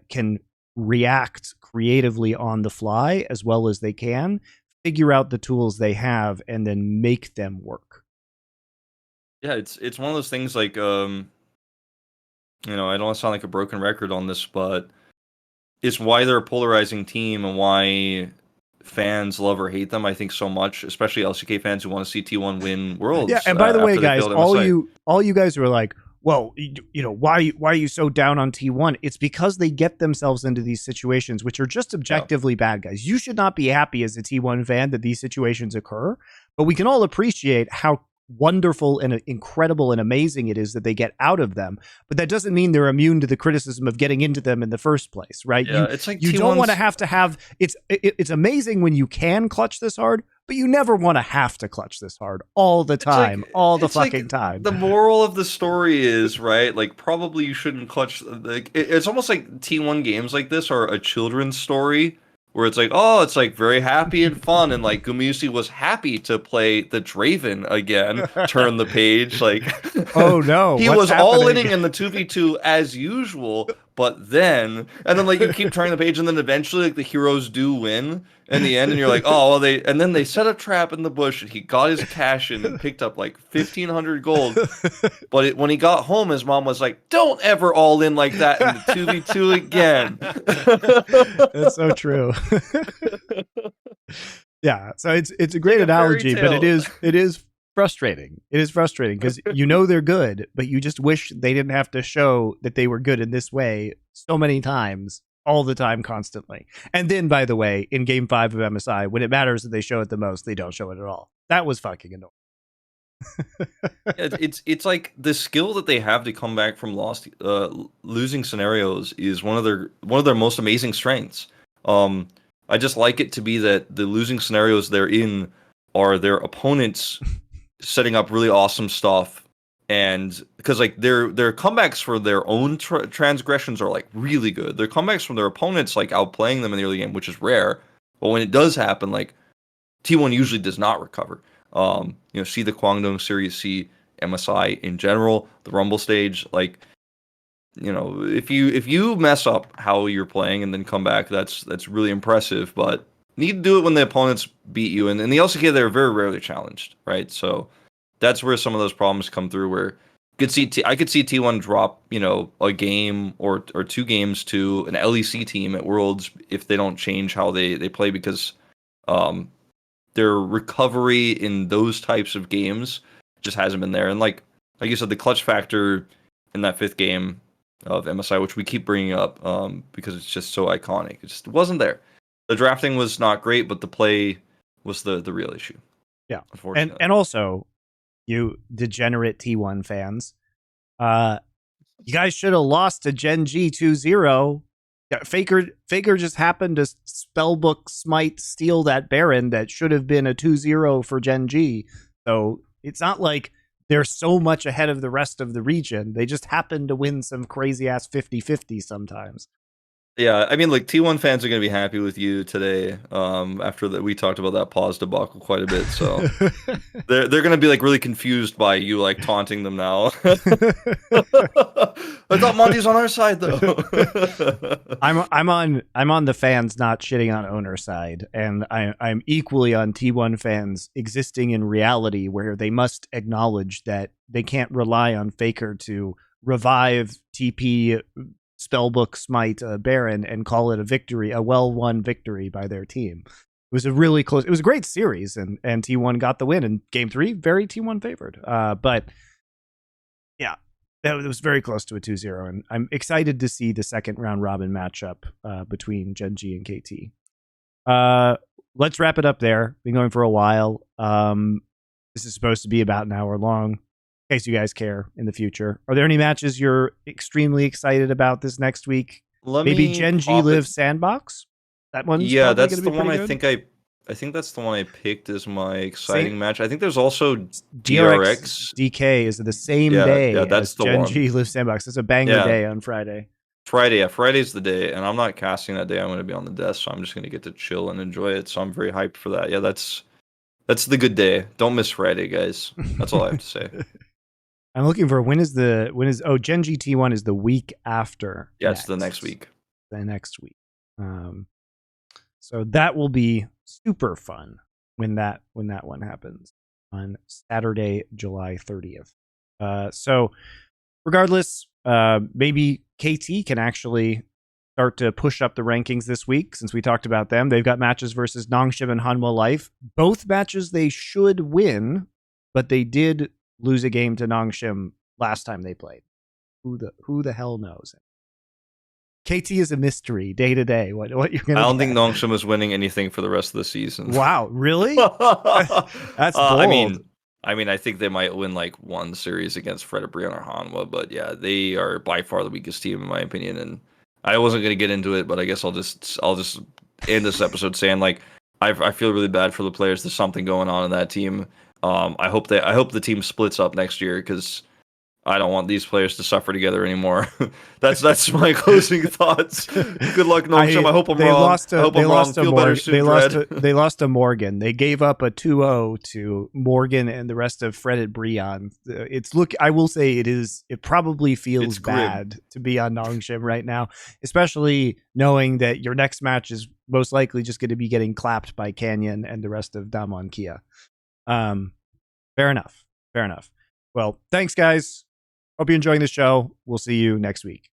can react creatively on the fly as well as they can, figure out the tools they have, and then make them work. Yeah, it's one of those things like, I don't want to sound like a broken record on this, but it's why they're a polarizing team and why fans love or hate them, I think, so much, especially LCK fans who want to see T1 win Worlds. Yeah, and by the way, guys, all you guys were like, well, why are you so down on T1? It's because they get themselves into these situations, which are just objectively bad, guys. You should not be happy as a T1 fan that these situations occur, but we can all appreciate how wonderful and incredible and amazing it is that they get out of them, but that doesn't mean they're immune to the criticism of getting into them in the first place, right? Yeah, it's like you don't want to have it's amazing when you can clutch this hard, but you never want to have to clutch this hard all the time, all the fucking time. The moral of the story is, right, like, probably you shouldn't clutch. Like, it's almost like T1 games like this are a children's story, where it's like, oh, it's like very happy and fun, and like Gumayusi was happy to play the Draven again, turn the page, like, oh no, he was all inning in the 2v2 as usual, but then, and then like you keep turning the page, and then eventually like the heroes do win in the end, and you're like, oh well, and then they set a trap in the bush, and he got his cash in and picked up like 1,500 gold, but when he got home, his mom was like, don't ever all in like that in the 2v2 again. That's so true. Yeah, so it's a great analogy, but it is frustrating. It is frustrating because they're good, but you just wish they didn't have to show that they were good in this way so many times, all the time, constantly. And then, by the way, in Game 5 of MSI, when it matters that they show it the most, they don't show it at all. That was fucking annoying. It's like the skill that they have to come back from losing scenarios is one of their most amazing strengths. I just like it to be that the losing scenarios they're in are their opponents setting up really awesome stuff, and because like their comebacks for their own transgressions are like really good. Their comebacks from their opponents like outplaying them in the early game, which is rare, but when it does happen, like T1 usually does not recover. See the Kwangdong series, see MSI in general, the Rumble stage, like, if you mess up how you're playing and then come back, that's really impressive. But need to do it when the opponents beat you. And in the LCK, they're very rarely challenged, right? So that's where some of those problems come through. Where I could see T1 drop, a game or 2 games to an LEC team at Worlds if they don't change how they play, because their recovery in those types of games just hasn't been there. And like you said, the clutch factor in that 5th game of MSI, which we keep bringing up because it's just so iconic, it just wasn't there. The drafting was not great, but the play was the real issue. Yeah, unfortunately. And also, you degenerate T1 fans, you guys should have lost to Gen G 2-0. Yeah, Faker just happened to spellbook smite steal that Baron that should have been a 2-0 for Gen G. So it's not like they're so much ahead of the rest of the region. They just happen to win some crazy ass 50-50 sometimes. Yeah, I mean, like, T1 fans are going to be happy with you today. After that, we talked about that pause debacle quite a bit, so they're going to be like really confused by you like taunting them now. I thought Monty's on our side though. I'm on the fans not shitting on owner side, and I'm equally on T1 fans existing in reality where they must acknowledge that they can't rely on Faker to revive TP spellbook smite Baron and call it a victory, a well-won victory by their team. It was a really close, it was a great series, and T1 got the win in game 3, very T1 favored. But yeah, it was very close to a 2-0, and I'm excited to see the second round robin matchup between Gen G and KT. Let's wrap it up there. Been going for a while. This is supposed to be about an hour long, in case you guys care in the future. Are there any matches you're extremely excited about this next week? Maybe Gen G Live Sandbox? That one's that's the one. I think that's the one I picked as my exciting match. I think there's also DRX DK is the same day that's as the Gen one. G Live Sandbox. It's a banger day on Friday. Friday's the day, and I'm not casting that day. I'm going to be on the desk, so I'm just going to get to chill and enjoy it. So I'm very hyped for that. Yeah, that's the good day. Don't miss Friday, guys. That's all I have to say. I'm looking for when is Gen G T1 is the week after. Yeah, it's the next week. The next week. So that will be super fun when that one happens on Saturday, July 30th. So regardless, maybe KT can actually start to push up the rankings this week, since we talked about them. They've got matches versus Nongshim and Hanwha Life. Both matches they should win, but they did lose a game to Nongshim last time they played. Who the hell knows? KT is a mystery day to day. What you're gonna? I don't think Nongshim is winning anything for the rest of the season. Wow, really? That's bold. I mean, I think they might win like one series against Frederibrian or Hanwha, but yeah, they are by far the weakest team in my opinion. And I wasn't gonna get into it, but I guess I'll just end this episode saying like I feel really bad for the players. There's something going on in that team. I hope the team splits up next year, because I don't want these players to suffer together anymore. That's my closing thoughts. Good luck, Nongshim. I hope I'm wrong. They lost to Morgan. They gave up a 2-0 to Morgan and the rest of Fretted Breon. I will say it probably feels bad to be on Nongshim right now, especially knowing that your next match is most likely just going to be getting clapped by Canyon and the rest of DAMWON KIA. Fair enough. Well, thanks guys. Hope you're enjoying the show. We'll see you next week.